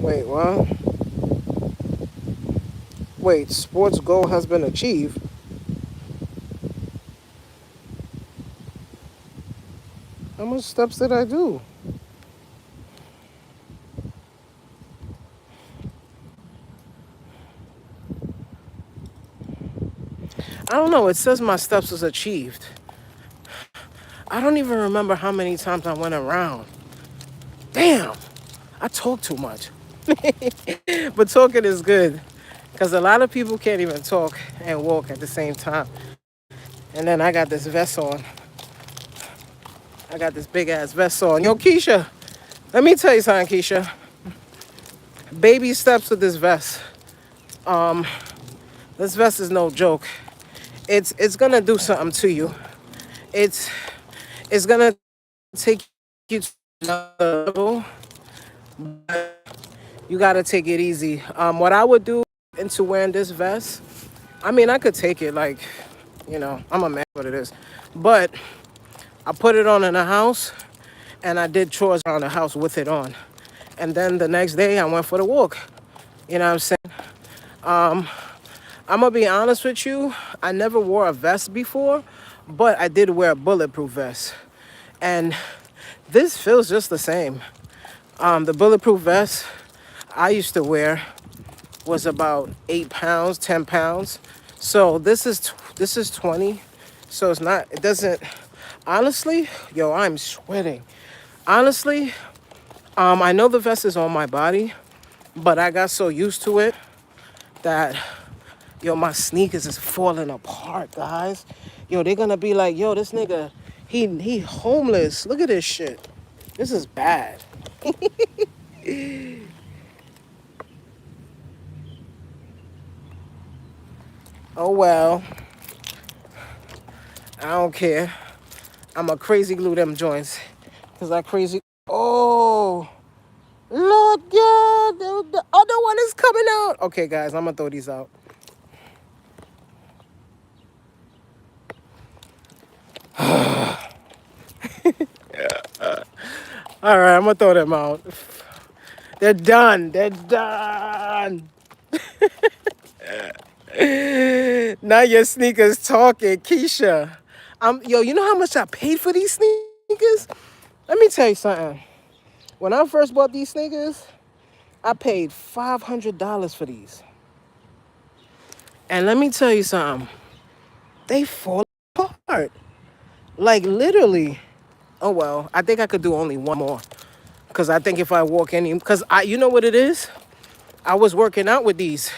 Wait, what? Wait, sports goal has been achieved. How much steps did I do? I don't know. It says my steps was achieved. I don't even remember how many times I went around. Damn, I talk too much. But talking is good because a lot of people can't even talk and walk at the same time. And then I got this vest on. I got this big ass vest on. Yo, Keisha, let me tell you something, Keisha. Baby steps with this vest. This vest is no joke. It's gonna do something to you. It's gonna take you to another level. You gotta take it easy. What I would do into wearing this vest, I mean, I could take it like, I'm a man, what it is. But I put it on in the house, and I did chores around the house with it on. And then the next day, I went for the walk. You know what I'm saying? I'm gonna be honest with you. I never wore a vest before, but I did wear a bulletproof vest. And this feels just the same. The bulletproof vest I used to wear was about 8 pounds, 10 pounds. So this is 20. So it doesn't, honestly, yo, I'm sweating. Honestly, I know the vest is on my body, but I got so used to it that, yo, my sneakers is falling apart, guys. Yo, they're gonna be like, yo, this nigga, he homeless. Look at this shit. This is bad. Oh well. I don't care. I'ma crazy glue them joints. Cause I crazy. Oh, Lord God, the other one is coming out. Okay, guys, I'm gonna throw these out. All right, I'm gonna throw them out. They're done. They're done. Now your sneakers talking, Keisha. Yo, you know how much I paid for these sneakers? Let me tell you something. When I first bought these sneakers, I paid $500 for these. And let me tell you something. They fall apart. Like literally. Oh well, I think I could do only one more. Because I think if I walk any, you know what it is? I was working out with these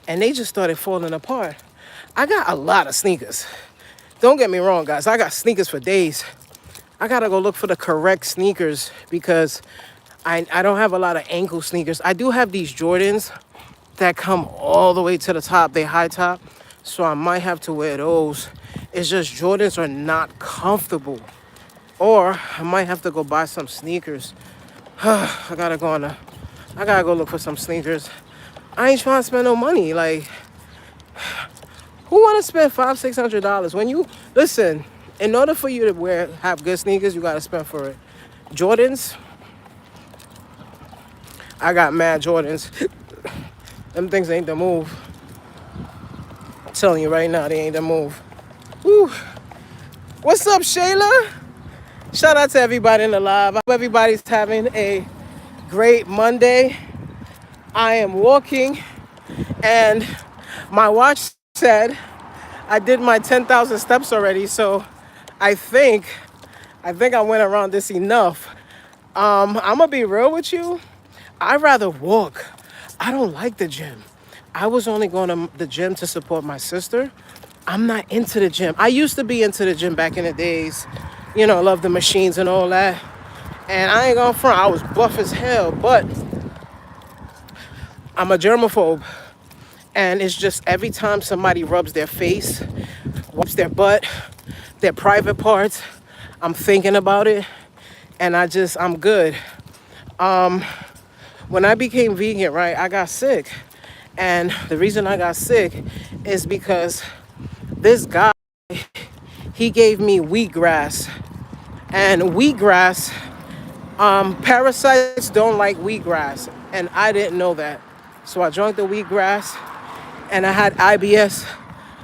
and they just started falling apart. I got a lot of sneakers. Don't get me wrong, guys. I got sneakers for days. I gotta go look for the correct sneakers because I don't have a lot of ankle sneakers. I do have these Jordans that come all the way to the top. They high top. So I might have to wear those. It's just Jordans are not comfortable. Or I might have to go buy some sneakers. I gotta go look for some sneakers. I ain't trying to spend no money. Like, who wanna spend $500-600 when you listen? In order for you to have good sneakers, you gotta spend for it. Jordans, I got mad Jordans. Them things ain't the move. I'm telling you right now, they ain't the move. Woo. What's up, Shayla? Shout out to everybody in the live. I hope everybody's having a great Monday. I am walking, and my watch said I did my 10,000 steps already, so I think I went around this enough. I'm gonna be real with you. I'd rather walk. I don't like the gym. I was only going to the gym to support my sister. I'm not into the gym. I used to be into the gym back in the days. You know, love the machines and all that. And I ain't gonna front, I was buff as hell, but I'm a germaphobe. And it's just every time somebody rubs their face, wipes their butt, their private parts, I'm thinking about it. And I'm good. When I became vegan, right, I got sick. And the reason I got sick is because this guy, he gave me wheatgrass. And wheatgrass, parasites don't like wheatgrass. And I didn't know that. So I drank the wheatgrass and I had IBS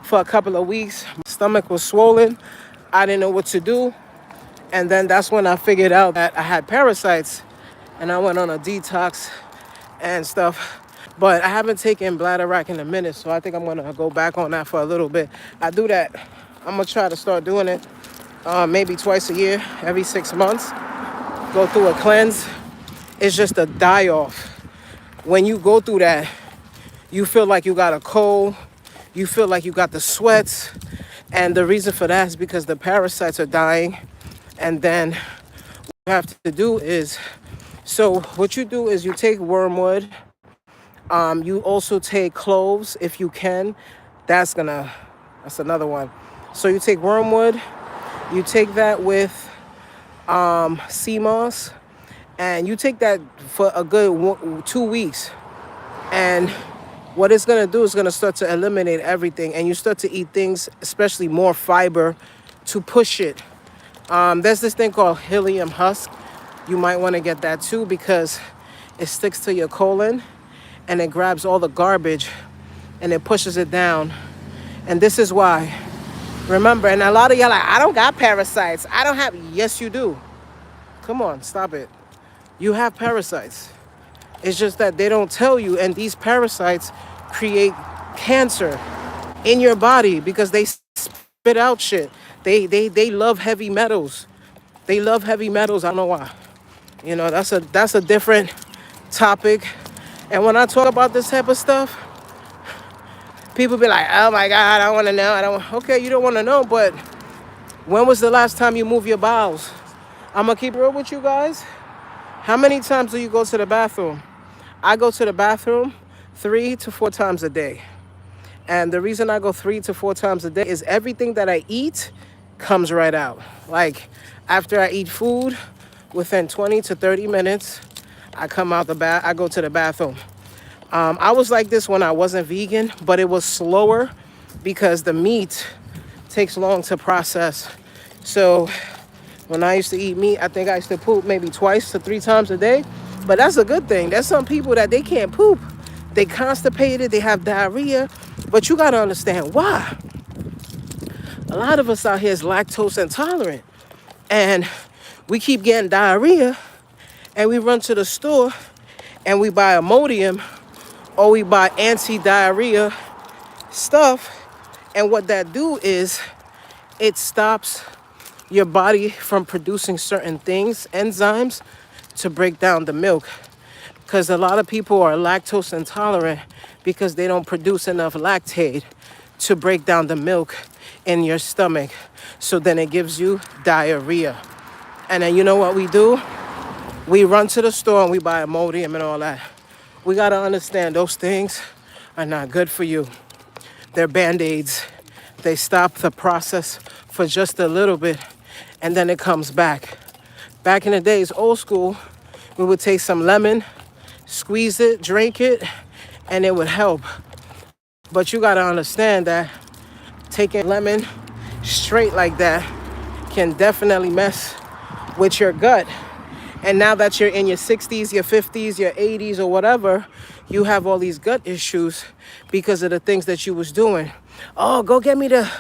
for a couple of weeks. My stomach was swollen. I didn't know what to do. And then that's when I figured out that I had parasites. And I went on a detox and stuff. But I haven't taken Bladder in a minute, so I think I'm gonna go back on that for a little bit. I do that. I'm gonna try to start doing it maybe twice a year, every 6 months. Go through a cleanse. It's just a die-off. When you go through that, you feel like you got a cold. You feel like you got the sweats. And the reason for that is because the parasites are dying. And then what you have to do is, so what you do is you take wormwood. You also take cloves if you can. That's another one. So you take wormwood, you take that with sea moss, and you take that for a good 2 weeks. And what it's gonna do is gonna start to eliminate everything, and you start to eat things, especially more fiber, to push it. There's this thing called helium husk. You might want to get that too because it sticks to your colon and it grabs all the garbage and it pushes it down. And this is why. Remember, and a lot of y'all like, I don't got parasites. I don't have, yes you do. Come on, stop it. You have parasites. It's just that they don't tell you, and these parasites create cancer in your body because they spit out shit. They love heavy metals. They love heavy metals. I don't know why. You know, that's a different topic. And when I talk about this type of stuff, people be like, oh my God, I want to know. Okay, you don't want to know, but when was the last time you moved your bowels? I'm going to keep it real with you guys. How many times do you go to the bathroom? I go to the bathroom 3 to 4 times a day. And the reason I go 3 to 4 times a day is everything that I eat comes right out. Like after I eat food, within 20 to 30 minutes, I come out I go to the bathroom. I was like this when I wasn't vegan, but it was slower because the meat takes long to process. So when I used to eat meat, I think I used to poop maybe 2 to 3 times a day. But that's a good thing. There's some people that they can't poop. They constipated, they have diarrhea. But you gotta understand why. A lot of us out here is lactose intolerant. And we keep getting diarrhea and we run to the store and we buy Imodium or we buy anti-diarrhea stuff. And what that do is it stops your body from producing certain things, enzymes, to break down the milk. Because a lot of people are lactose intolerant because they don't produce enough lactate to break down the milk in your stomach. So then it gives you diarrhea. And then you know what we do? We run to the store and we buy Imodium and all that. We got to understand those things are not good for you. They're Band-Aids. They stop the process for just a little bit and then it comes back. Back in the days, old school, we would take some lemon, squeeze it, drink it, and it would help. But you got to understand that taking lemon straight like that can definitely mess with your gut. And now that you're in your 60s, your 50s, your 80s or whatever, you have all these gut issues because of the things that you was doing. Oh, go get me the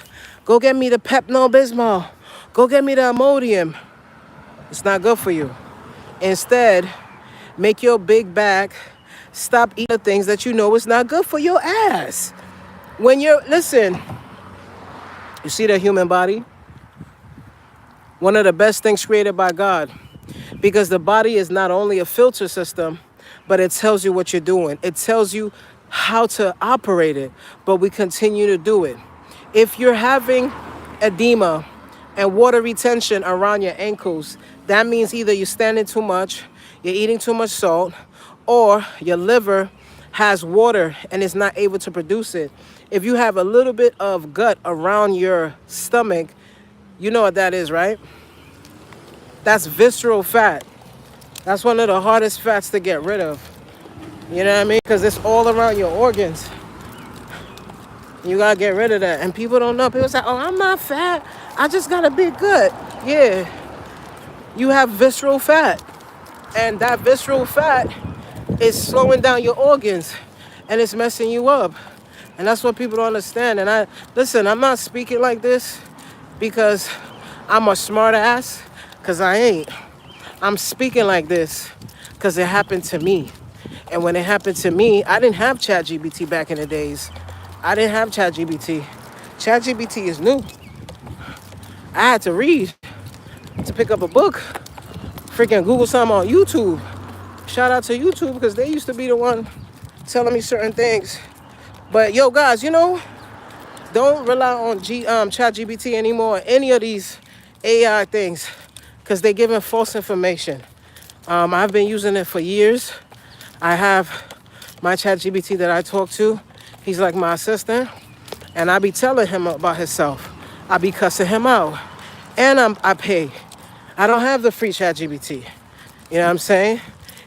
Pepto-Bismol. Go get me the Imodium. It's not good for you. Instead, make your big back stop eating the things that you know is not good for your ass. When listen, you see the human body? One of the best things created by God. Because the body is not only a filter system, but it tells you what you're doing. It tells you how to operate it, but we continue to do it. If you're having edema and water retention around your ankles, that means either you're standing too much, you're eating too much salt, or your liver has water and is not able to produce it. If you have a little bit of gut around your stomach, you know what that is, right? That's visceral fat. That's one of the hardest fats to get rid of. You know what I mean? Because it's all around your organs. You gotta get rid of that. And people don't know. People say, oh, I'm not fat. I just got a big gut. Yeah. You have visceral fat. And that visceral fat is slowing down your organs. And it's messing you up. And that's what people don't understand. And listen, I'm not speaking like this because I'm a smart ass. Because I ain't. I'm speaking like this because it happened to me. And when it happened to me, I didn't have ChatGPT back in the days. I didn't have ChatGPT. ChatGPT is new. I had to read to pick up a book. Freaking Google something on YouTube. Shout out to YouTube because they used to be the one telling me certain things. But yo, guys, don't rely on ChatGPT anymore, any of these AI things, because they're giving false information. I've been using it for years. I have my ChatGPT that I talk to. He's like my assistant. And I be telling him about himself. I be cussing him out. And I pay. I don't have the free ChatGPT. You know what I'm saying?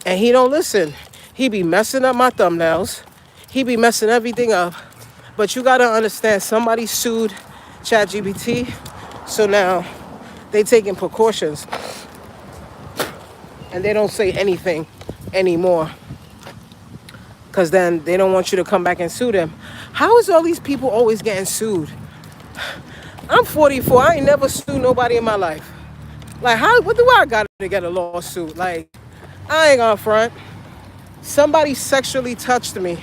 And he don't listen. He be messing up my thumbnails. He be messing everything up. But you got to understand, somebody sued ChatGPT. So now they taking precautions. And they don't say anything anymore. Because then they don't want you to come back and sue them. How is all these people always getting sued? I'm 44. I ain't never sued nobody in my life. Like, what do I got to get a lawsuit? Like, I ain't gonna front. Somebody sexually touched me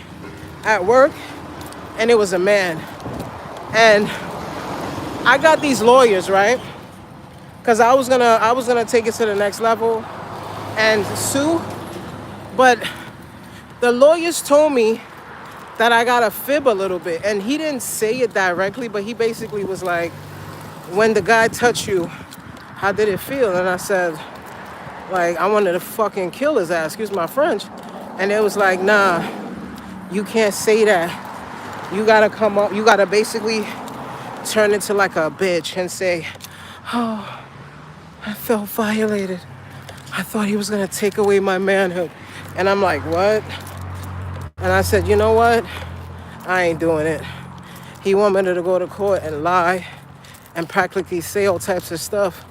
at work, and it was a man. And I got these lawyers, right? Because I was gonna take it to the next level and sue. But the lawyers told me that I got to fib a little bit. And he didn't say it directly, but he basically was like, when the guy touched you, how did it feel? And I said, like, I wanted to fucking kill his ass, excuse my French. And it was like, nah, you can't say that. You got to come up, you got to basically turn into like a bitch and say, oh, I felt violated. I thought he was going to take away my manhood. And I'm like, what? And I said, you know what? I ain't doing it. He wanted me to go to court and lie and practically say all types of stuff.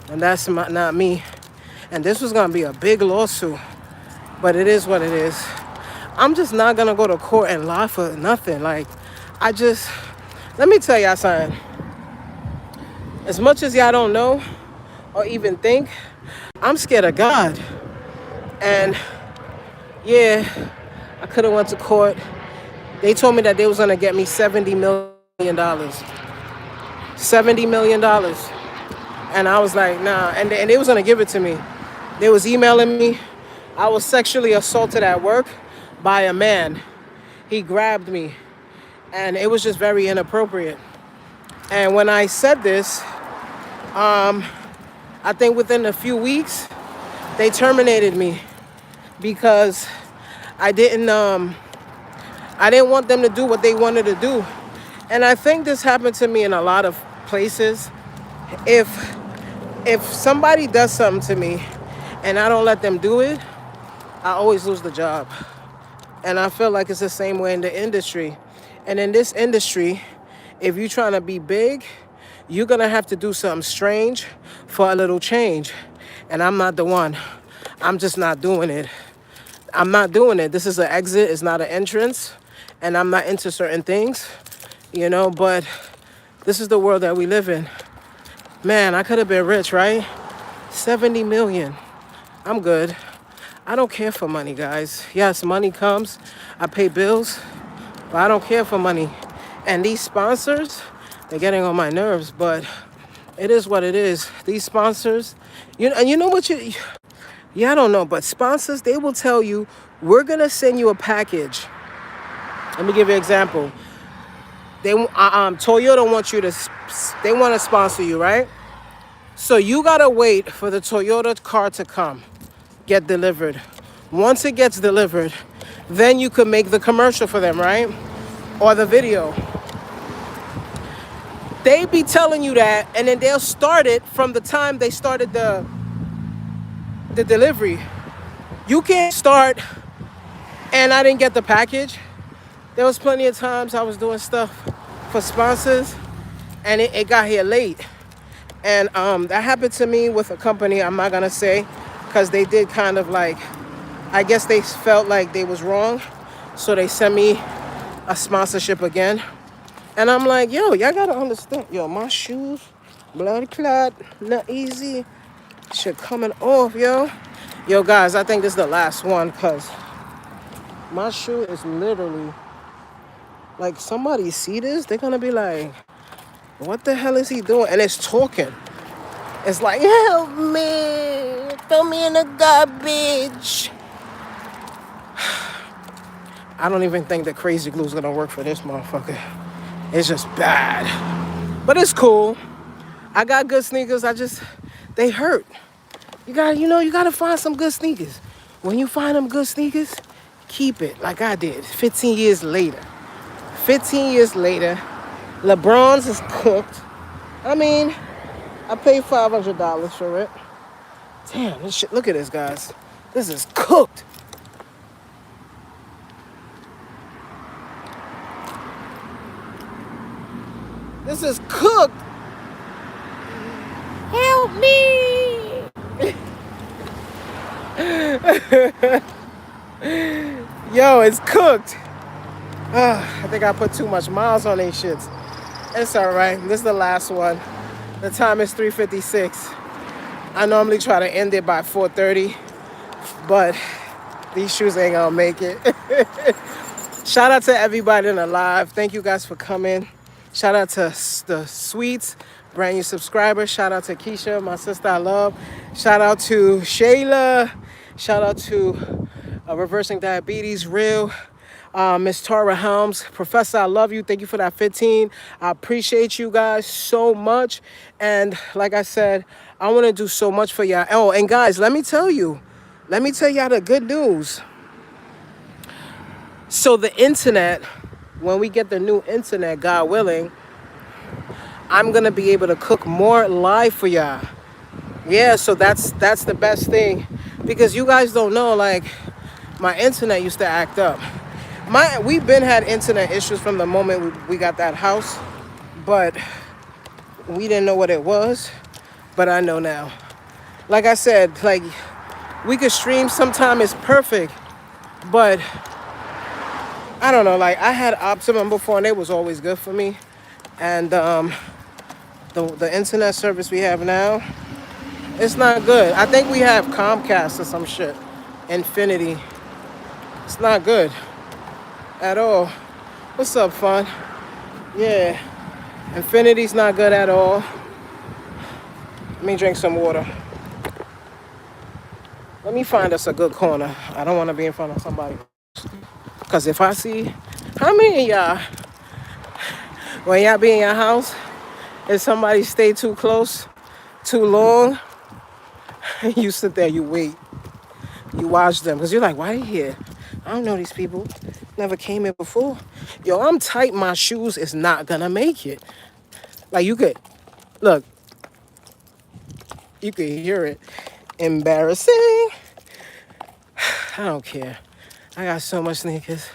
And that's not me. And this was going to be a big lawsuit. But it is what it is. I'm just not going to go to court and lie for nothing. Like, let me tell y'all something. As much as y'all don't know or even think, I'm scared of God. And yeah, I could have went to court. They told me that they was going to get me $70 million. $70 million. And I was like, nah. And they was going to give it to me. They was emailing me. I was sexually assaulted at work by a man. He grabbed me. And it was just very inappropriate. And when I said this, I think within a few weeks, they terminated me because I didn't want them to do what they wanted to do. And I think this happened to me in a lot of places. If somebody does something to me and I don't let them do it, I always lose the job. And I feel like it's the same way in the industry. And in this industry, if you're trying to be big, you're going to have to do something strange for a little change. And I'm not the one. I'm just not doing it. I'm not doing it. This is an exit. It's not an entrance. And I'm not into certain things, but this is the world that we live in. Man, I could have been rich, right? 70 million. I'm good. I don't care for money, guys. Yes, money comes. I pay bills, but I don't care for money. And these sponsors, they're getting on my nerves, but it is what it is. These sponsors, and you know what yeah, I don't know, but sponsors, they will tell you, we're gonna send you a package. Let me give you an example. Toyota wants you to, they want to sponsor you, right? So you gotta wait for the Toyota car to come, get delivered. Once it gets delivered, then you could make the commercial for them, right? Or the video. They be telling you that, and then they'll start it from the time they started the delivery. You can't start, and I didn't get the package. There was plenty of times I was doing stuff for sponsors, and it got here late. And that happened to me with a company I'm not gonna say, because they did kind of like, I guess they felt like they was wrong, so they sent me a sponsorship again. And I'm like, yo, y'all gotta understand, yo, my shoes, bloody clot, not easy, shit coming off, yo. Yo, guys, I think this is the last one, because my shoe is literally, like, somebody see this, they're gonna be like, what the hell is he doing? And it's talking. It's like, help me, throw me in the garbage. I don't even think the crazy glue is gonna work for this motherfucker. It's just bad. But it's cool. I got good sneakers, they hurt. You gotta find some good sneakers. When you find them good sneakers, keep it like I did 15 years later. 15 years later, LeBron's is cooked. I mean, I paid $500 for it. Damn, this shit, look at this, guys. This is cooked. This is cooked. Help me. Yo, it's cooked. I think I put too much miles on these shits. It's all right. This is the last one. The time is 3:56. I normally try to end it by 4:30, but these shoes ain't gonna make it. Shout out to everybody in the live. Thank you guys for coming. Shout out to the Sweets, brand new subscriber. Shout out to Keisha, my sister I love. Shout out to Shayla. Shout out to Reversing Diabetes Real. Miss Tara Helms, Professor, I love you. Thank you for that 15. I appreciate you guys so much. And like I said, I want to do so much for y'all. Oh, and guys, let me tell y'all the good news. So the internet, when we get the new internet, God willing, I'm going to be able to cook more live for y'all. Yeah, so that's the best thing. Because you guys don't know, like, my internet used to act up. We've been had internet issues from the moment we got that house, but we didn't know what it was, but I know now. Like I said, like, we could stream, sometime it's perfect, but I don't know, like, I had Optimum before and it was always good for me, and the internet service we have now, it's not good. I think we have Comcast or some shit, Infinity. It's not good at all. What's up, Fun? Yeah, Infinity's not good at all. Let me drink some water. Let me find us a good corner. I don't want to be in front of somebody. Because if I see, how many of y'all, when y'all be in your house, if somebody stay too close, too long, you sit there, you wait. You watch them. Because you're like, why are you here? I don't know these people. Never came here before. Yo, I'm tight. My shoes is not gonna make it. Like, you could, look, you could hear it. Embarrassing. I don't care. I got so much sneakers.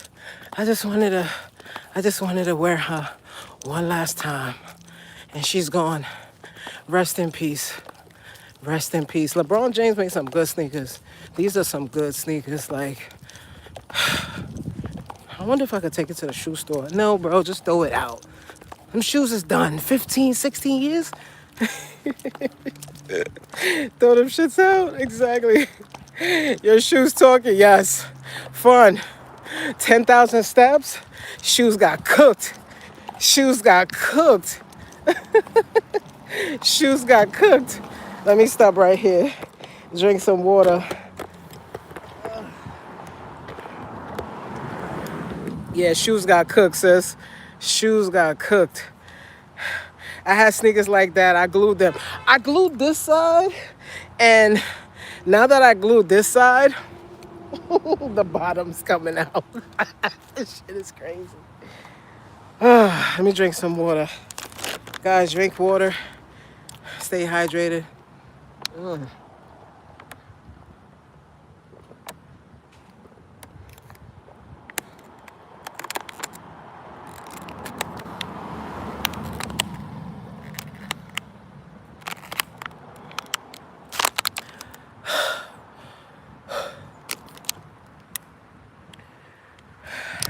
I just wanted to wear her one last time. And she's gone. Rest in peace. Rest in peace. LeBron James made some good sneakers. These are some good sneakers. Like, I wonder if I could take it to the shoe store. No, bro, just throw it out. Them shoes is done. 15, 16 years? Throw them shits out. Exactly. Your shoes talking. Yes. Fun. 10,000 steps. Shoes got cooked. Shoes got cooked. Shoes got cooked. Let me stop right here. Drink some water. Yeah, shoes got cooked, sis. Shoes got cooked. I had sneakers like that. I glued them. I glued this side, and now that I glued this side, the bottom's coming out. This shit is crazy. Let me drink some water. Guys, drink water. Stay hydrated.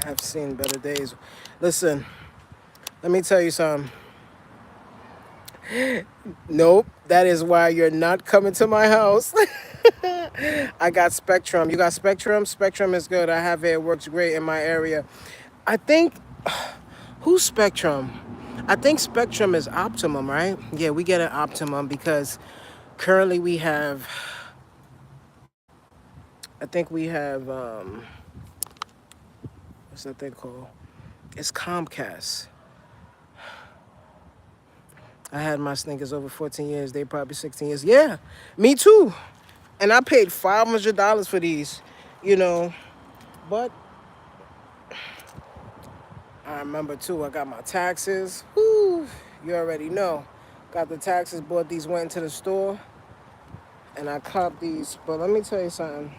I've seen better days. Listen, let me tell you something. Nope, that is why you're not coming to my house. I got Spectrum. You got Spectrum? Spectrum is good. I have it. It works great in my area. I think, who's Spectrum? I think Spectrum is Optimum, right? Yeah, we get an Optimum because currently we have, I think we have, what's that thing called? It's Comcast. I had my sneakers over 14 years. They probably 16 years. Yeah, me too. And I paid $500 for these, you know. But I remember too, I got my taxes. Whoo, you already know. Got the taxes, bought these, went into the store, and I copped these. But let me tell you something.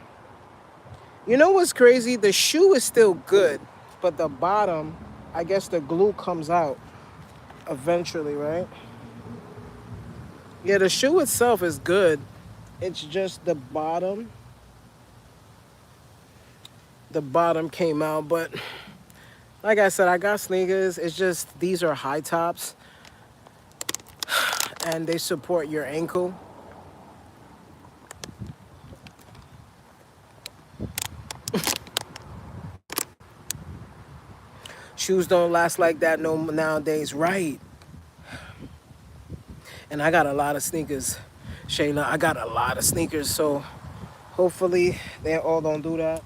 You know what's crazy? The shoe is still good, but the bottom, I guess the glue comes out eventually, right? Yeah, the shoe itself is good. It's just the bottom. The bottom came out, but like I said, I got sneakers. It's just these are high tops and they support your ankle. Shoes don't last like that no nowadays, right? And I got a lot of sneakers, Shayla. I got a lot of sneakers, so hopefully they all don't do that.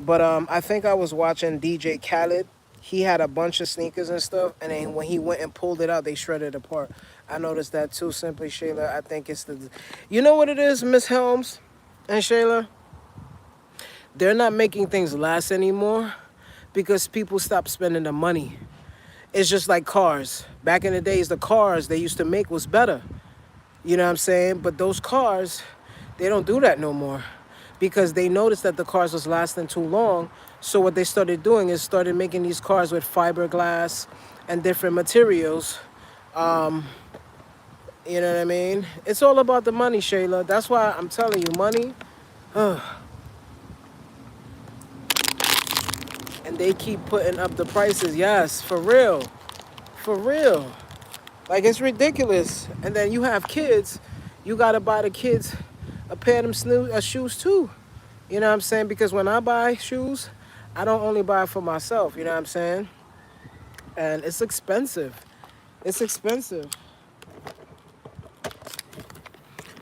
But I think I was watching DJ Khaled. He had a bunch of sneakers and stuff, and then when he went and pulled it out, they shredded apart. I noticed that too, simply, Shayla. I think it's the, you know what it is, Miss Helms and Shayla? They're not making things last anymore because people stopped spending the money. It's just like cars. Back in the days, the cars they used to make was better. You know what I'm saying? But those cars, they don't do that no more because they noticed that the cars was lasting too long. So what they started doing is started making these cars with fiberglass and different materials. You know what I mean? It's all about the money, Shayla. That's why I'm telling you, money. And they keep putting up the prices. Yes, for real. For real. Like, it's ridiculous. And then you have kids. You got to buy the kids a pair of them shoes too. You know what I'm saying? Because when I buy shoes, I don't only buy for myself. You know what I'm saying? And it's expensive. It's expensive.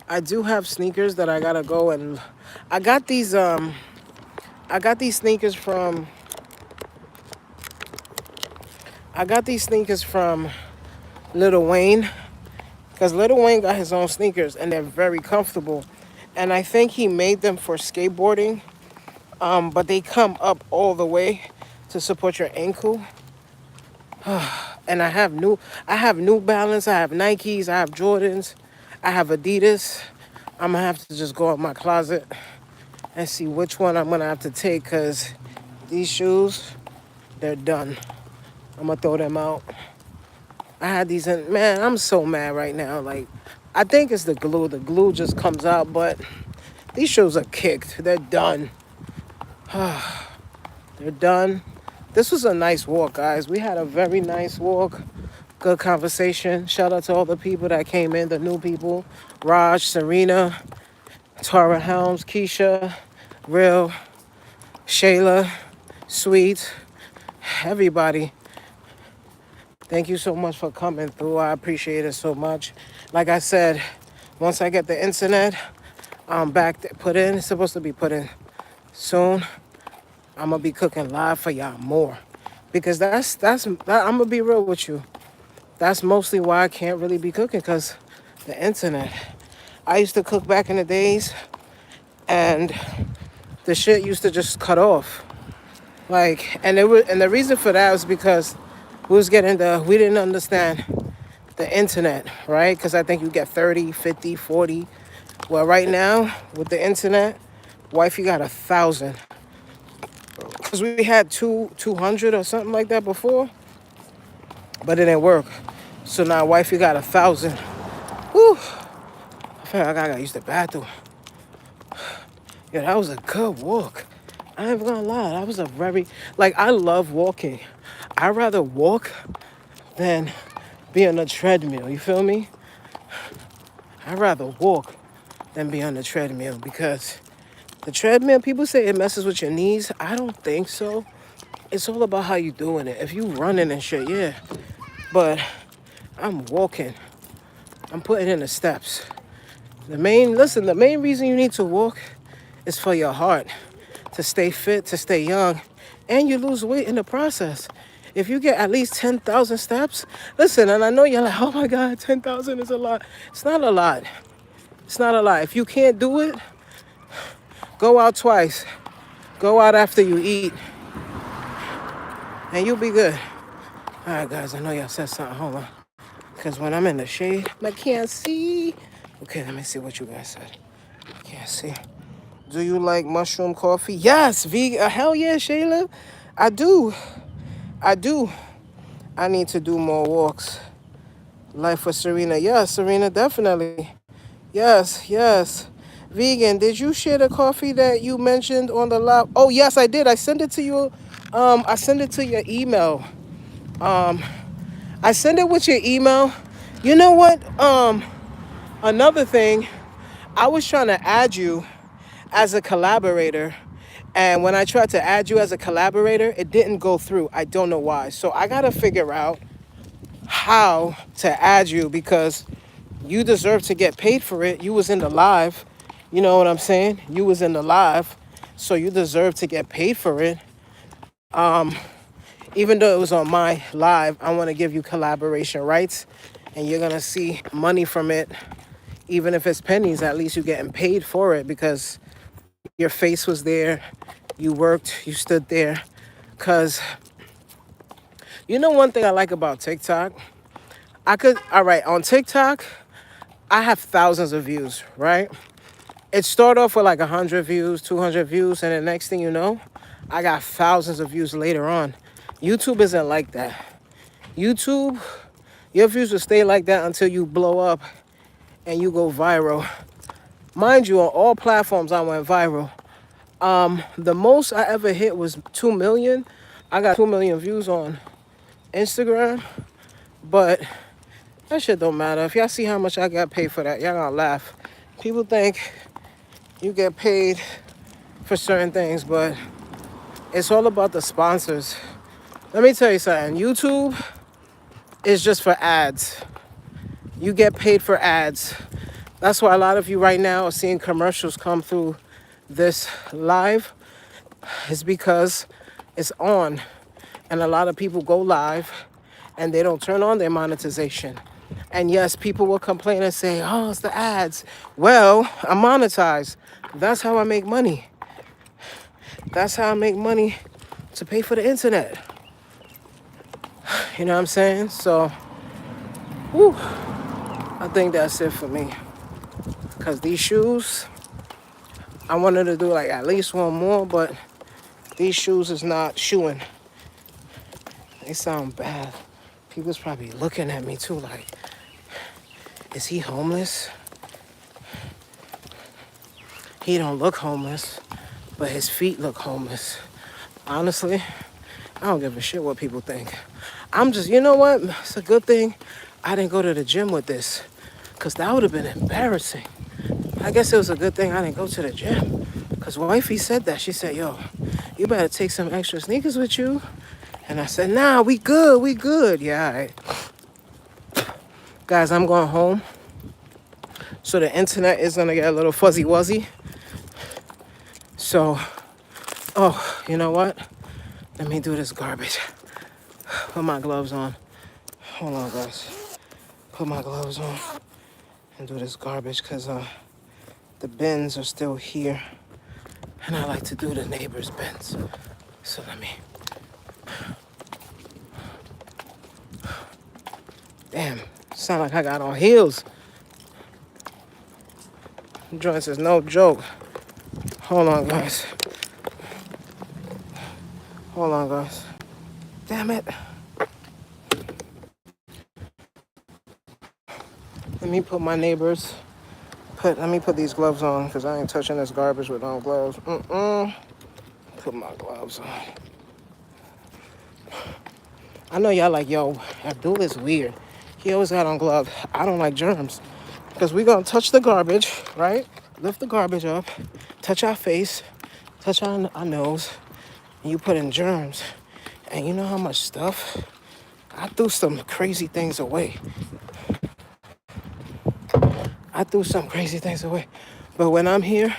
I do have sneakers that I got to go and... I got these sneakers from... Lil Wayne, because Lil Wayne got his own sneakers and they're very comfortable, and I think he made them for skateboarding, but they come up all the way to support your ankle. And I have New Balance, I have Nikes, I have Jordans, I have Adidas. I'm gonna have to just go up my closet and see which one I'm gonna have to take, because these shoes, they're done. I'm gonna throw them out. I had these in, man, I'm so mad right now. Like, I think it's the glue. The glue just comes out, but these shoes are kicked. They're done. They're done. This was a nice walk, guys. We had a very nice walk. Good conversation. Shout out to all the people that came in, the new people. Raj, Serena, Tara Helms, Keisha, Real, Shayla, Sweet, everybody. Thank you so much for coming through. I appreciate it so much. Like I said, once I get the internet back put in, it's supposed to be put in soon. I'm gonna be cooking live for y'all more, because I'm gonna be real with you. That's mostly why I can't really be cooking, because the internet. I used to cook back in the days, and the shit used to just cut off. And the reason for that was because we didn't understand the internet, right? Because I think you get 30, 50, 40. Well, right now, with the internet, wifey got 1,000. Because we had 200 or something like that before, but it didn't work. So now wifey got 1,000. Whew. I feel like I gotta use the bathroom. Yeah, that was a good walk. I ain't gonna lie, that was a very, I love walking. I'd rather walk than be on a treadmill, you feel me? I'd rather walk than be on the treadmill, because the treadmill, people say it messes with your knees. I don't think so. It's all about how you doing it. If you running and shit, yeah. But I'm walking. I'm putting in the steps. The main reason you need to walk is for your heart, to stay fit, to stay young, and you lose weight in the process. If you get at least 10,000 steps, listen, and I know you're like, oh my God, 10,000 is a lot. It's not a lot. It's not a lot. If you can't do it, go out twice. Go out after you eat, and you'll be good. All right, guys, I know y'all said something. Hold on. Because when I'm in the shade, I can't see. Okay, let me see what you guys said. Can't see. Do you like mushroom coffee? Yes, vegan. Hell yeah, Shayla. I do. I need to do more walks. Life with Serena. Yes, Serena, definitely. Yes. Vegan, did you share the coffee that you mentioned on the live? Oh, yes, I did. I sent it to you. I sent it to your email. I send it with your email. You know what? Another thing, I was trying to add you as a collaborator, and when I tried to add you as a collaborator, it didn't go through. I don't know why. So I gotta figure out how to add you, because you deserve to get paid for it. You was in the live. You know what I'm saying? You was in the live, so you deserve to get paid for it. Even though it was on my live, I want to give you collaboration rights, and you're gonna see money from it. Even if it's pennies, at least you're getting paid for it, because your face was there, you worked, you stood there. Because you know one thing I like about TikTok? On TikTok, I have thousands of views, right? It started off with like 100 views, 200 views, and the next thing you know, I got thousands of views later on. YouTube isn't like that. YouTube, your views will stay like that until you blow up and you go viral. Mind you, on all platforms I went viral. The most I ever hit was 2 million. I got 2 million views on Instagram, but that shit don't matter. If y'all see how much I got paid for that, y'all gonna laugh. People think you get paid for certain things, but it's all about the sponsors. Let me tell you something. YouTube is just for ads. You get paid for ads. That's why a lot of you right now are seeing commercials come through this live. It's because it's on. And a lot of people go live and they don't turn on their monetization. And yes, people will complain and say, oh, it's the ads. Well, I'm monetized. That's how I make money. That's how I make money to pay for the internet. You know what I'm saying? So, I think that's it for me. Because these shoes, I wanted to do like at least one more, but these shoes is not shoeing. They sound bad. People's probably looking at me too like, is he homeless? He don't look homeless, but his feet look homeless. Honestly, I don't give a shit what people think. I'm just, you know what? It's a good thing I didn't go to the gym with this, because that would have been embarrassing. I guess it was a good thing I didn't go to the gym, because wifey said that. She said, yo, you better take some extra sneakers with you. And I said, nah, we good, we good. Yeah, all right. Guys, I'm going home. So the internet is gonna get a little fuzzy wuzzy. So, oh, you know what? Let me do this garbage. Put my gloves on. Hold on, guys. Put my gloves on and do this garbage because the bins are still here. And I like to do the neighbor's bins. So let me. Damn, sound like I got on heels. Joints is no joke. Hold on, guys. Hold on, guys. Damn it. Let me put my neighbors. Let me put these gloves on because I ain't touching this garbage with no gloves. Put my gloves on. I know y'all like, yo, Abdul is weird. He always got on gloves. I don't like germs. Because we gonna touch the garbage, right? Lift the garbage up, touch our face, touch our nose, and you put in germs. And you know how much stuff? I threw some crazy things away. But when I'm here,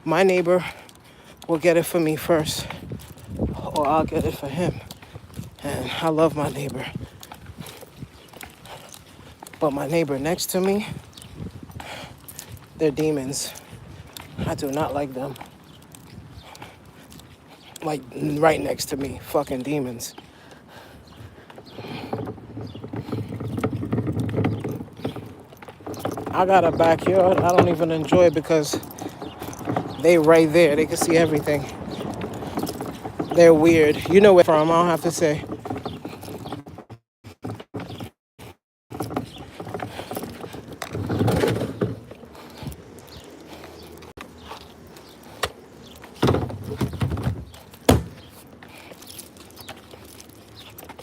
my neighbor will get it for me first, or I'll get it for him. And I love my neighbor. But my neighbor next to me, they're demons. I do not like them. Like right next to me, fucking demons. I got a backyard. I don't even enjoy it because they right there. They can see everything. They're weird. You know where from, I don't have to say.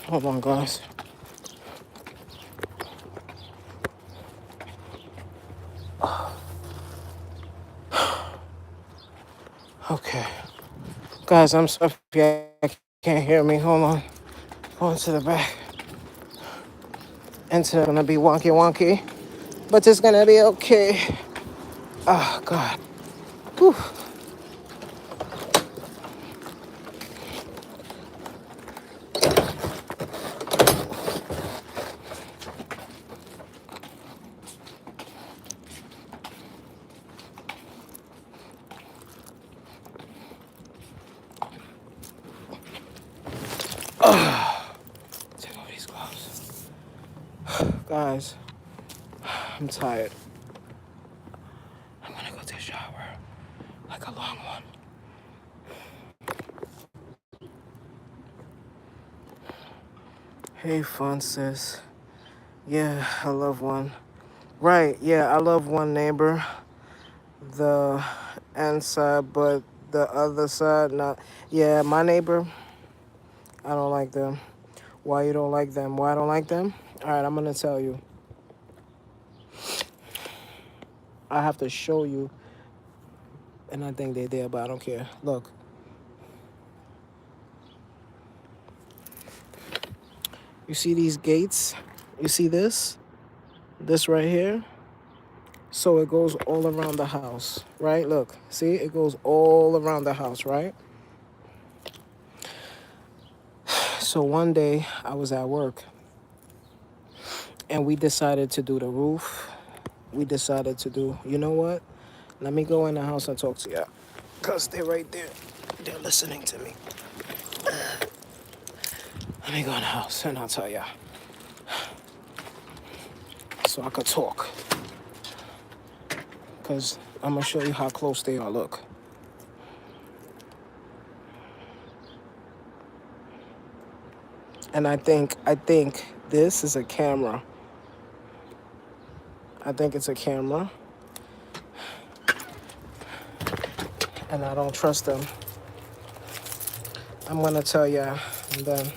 Hold on, guys. Okay. Guys, I'm sorry if you can't hear me. Hold on. Going to the back. Internet's gonna be wonky, but it's gonna be okay. Oh, God. Whew. Take off these gloves. Guys, I'm tired. I'm gonna go take a shower. Like a long one. Hey, fun sis. Yeah, I love one. Right, yeah, I love one neighbor. The end side, but the other side, not. Yeah, my neighbor, I don't like them. Why you don't like them? Why I don't like them? All right, I'm gonna tell you. I have to show you. And I think they're there, but I don't care. Look. You see these gates? You see this? This right here? So it goes all around the house, right? Look, see? It goes all around the house, right? So one day I was at work and we decided to do the roof. We decided to do, you know what? Let me go in the house and talk to y'all. Because they're right there. They're listening to me. Let me go in the house and I'll tell y'all. So I could talk. Because I'm going to show you how close they are. Look. And I think this is a camera. I think it's a camera. And I don't trust them. I'm going to tell y'all. And then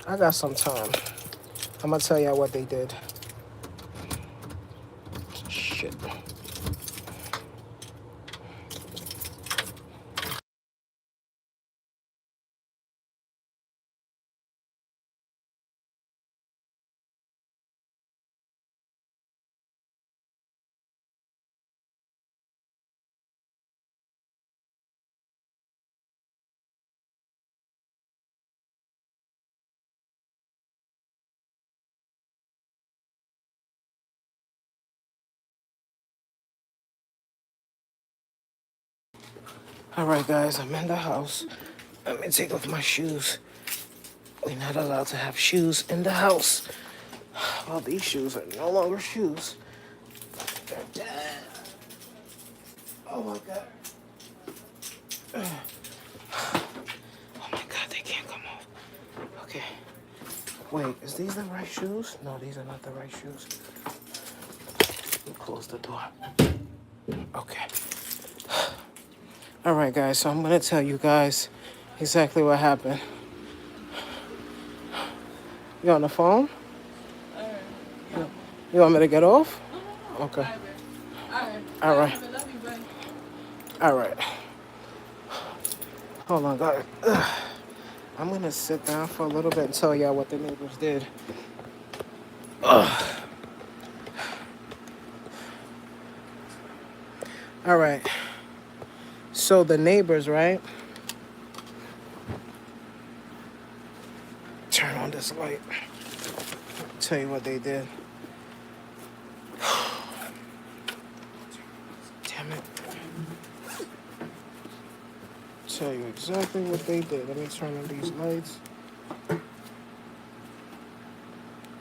I got some time. I'm gonna tell y'all what they did. Shit. All right, guys, I'm in the house. Let me take off my shoes. We're not allowed to have shoes in the house. Well, these shoes are no longer shoes. Oh my God. Oh my God, they can't come off. Okay. Wait, is these the right shoes? No, these are not the right shoes. Let me close the door. Okay. All right, guys, so I'm going to tell you guys exactly what happened. You on the phone? You want me to get off? Okay. All right. All right. Hold on, guys. I'm going to sit down for a little bit and tell y'all what the neighbors did. Ugh. All right. So the neighbors, right? Turn on this light. Tell you what they did. Damn it. Tell you exactly what they did. Let me turn on these lights.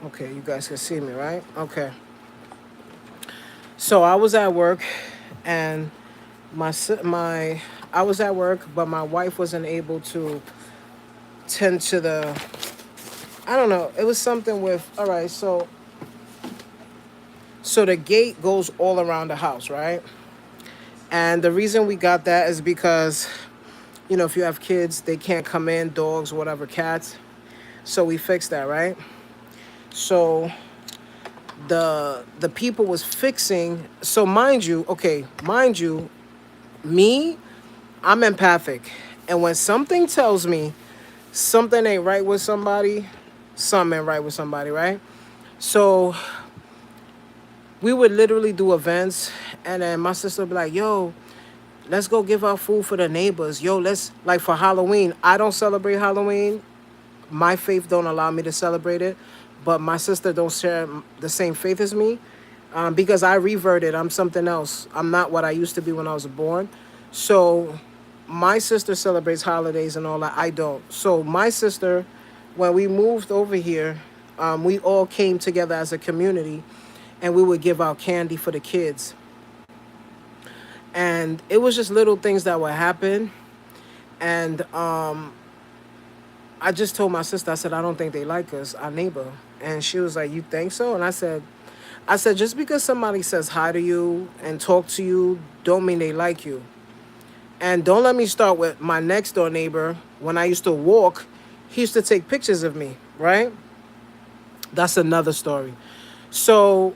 Okay, you guys can see me, right? Okay. So I was at work, and I was at work, but my wife wasn't able to tend to the. I don't know. It was something with. All right, so the gate goes all around the house, right? And the reason we got that is because, you know, if you have kids, they can't come in, dogs, whatever, cats. So we fixed that, right? So the people was fixing. So mind you, me, I'm empathic. And when something tells me something ain't right with somebody, something ain't right with somebody, right? So we would literally do events, and then my sister would be like, yo, let's go give out food for the neighbors. Yo, let's, like, for Halloween. I don't celebrate Halloween. My faith don't allow me to celebrate it, but my sister don't share the same faith as me, because I reverted. I'm something else. I'm not what I used to be when I was born. So my sister celebrates holidays and all that. I don't. So my sister, when we moved over here, we all came together as a community, and we would give out candy for the kids. And it was just little things that would happen. And I just told my sister, I said, I don't think they like us, our neighbor. And she was like, you think so? And I said, just because somebody says hi to you and talk to you, don't mean they like you. And don't let me start with my next door neighbor. When I used to walk, he used to take pictures of me, right? That's another story. So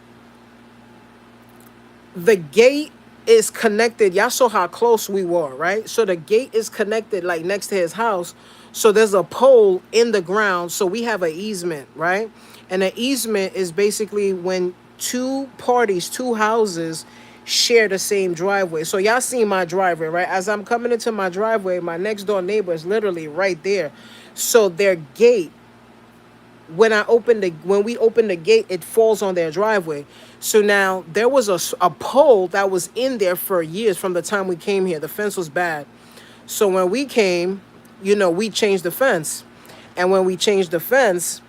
the gate is connected. Y'all saw how close we were, right? So the gate is connected like next to his house. So there's a pole in the ground. So we have an easement, right? And an easement is basically when two parties, two houses share the same driveway. So y'all see my driveway, right? As I'm coming into my driveway, my next door neighbor is literally right there. So their gate, when we open the gate, it falls on their driveway. So now there was a pole that was in there for years from the time we came here. The fence was bad. So when we came, we changed the fence. And when we changed the fence,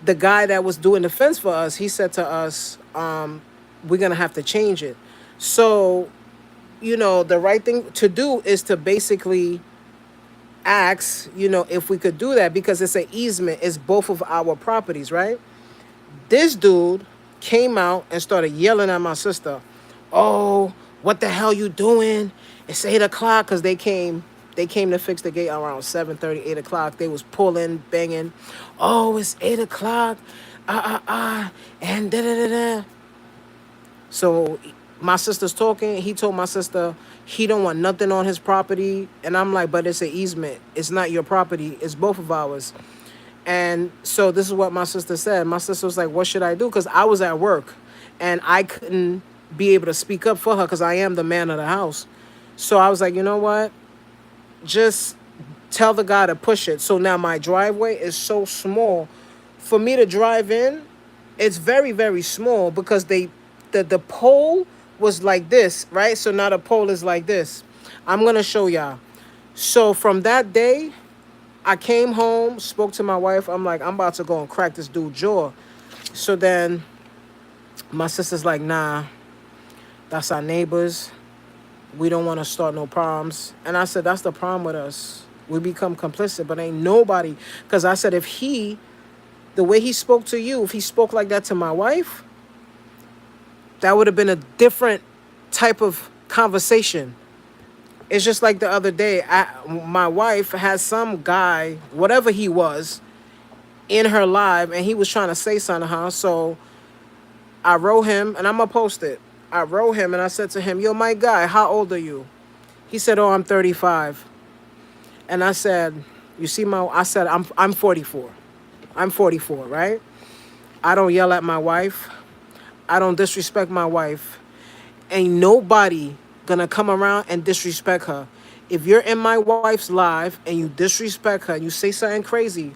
the guy that was doing the fence for us, he said to us, we're going to have to change it. So, the right thing to do is to basically ask, if we could do that, because it's an easement. It's both of our properties, right? This dude came out and started yelling at my sister. Oh, what the hell you doing? It's 8 o'clock, because they came They came to fix the gate around 7:30, 8 o'clock. They was pulling, banging. Oh, it's 8 o'clock. And da-da-da-da. So my sister's talking. He told my sister he don't want nothing on his property. And I'm like, but it's an easement. It's not your property. It's both of ours. And so this is what my sister said. My sister was like, what should I do? Because I was at work. And I couldn't be able to speak up for her because I am the man of the house. So I was like, you know what? Just tell the guy to push it. So now my driveway is so small. For me to drive in, it's very, very small because the pole was like this, right? So now the pole is like this. I'm going to show y'all. So from that day, I came home, spoke to my wife. I'm like, I'm about to go and crack this dude's jaw. So then my sister's like, nah, that's our neighbors. We don't want to start no problems. And I said, that's the problem with us. We become complicit, but ain't nobody. Because I said, if the way he spoke to you, if he spoke like that to my wife, that would have been a different type of conversation. It's just like the other day, my wife had some guy, whatever he was, in her live, and he was trying to say something to her. So I wrote him, and I'm going to post it. I wrote him, and I said to him, yo, my guy, how old are you? He said, oh, I'm 35. And I said, you see I said, I'm 44. I'm 44, right? I don't yell at my wife. I don't disrespect my wife. Ain't nobody gonna come around and disrespect her. If you're in my wife's live and you disrespect her and you say something crazy,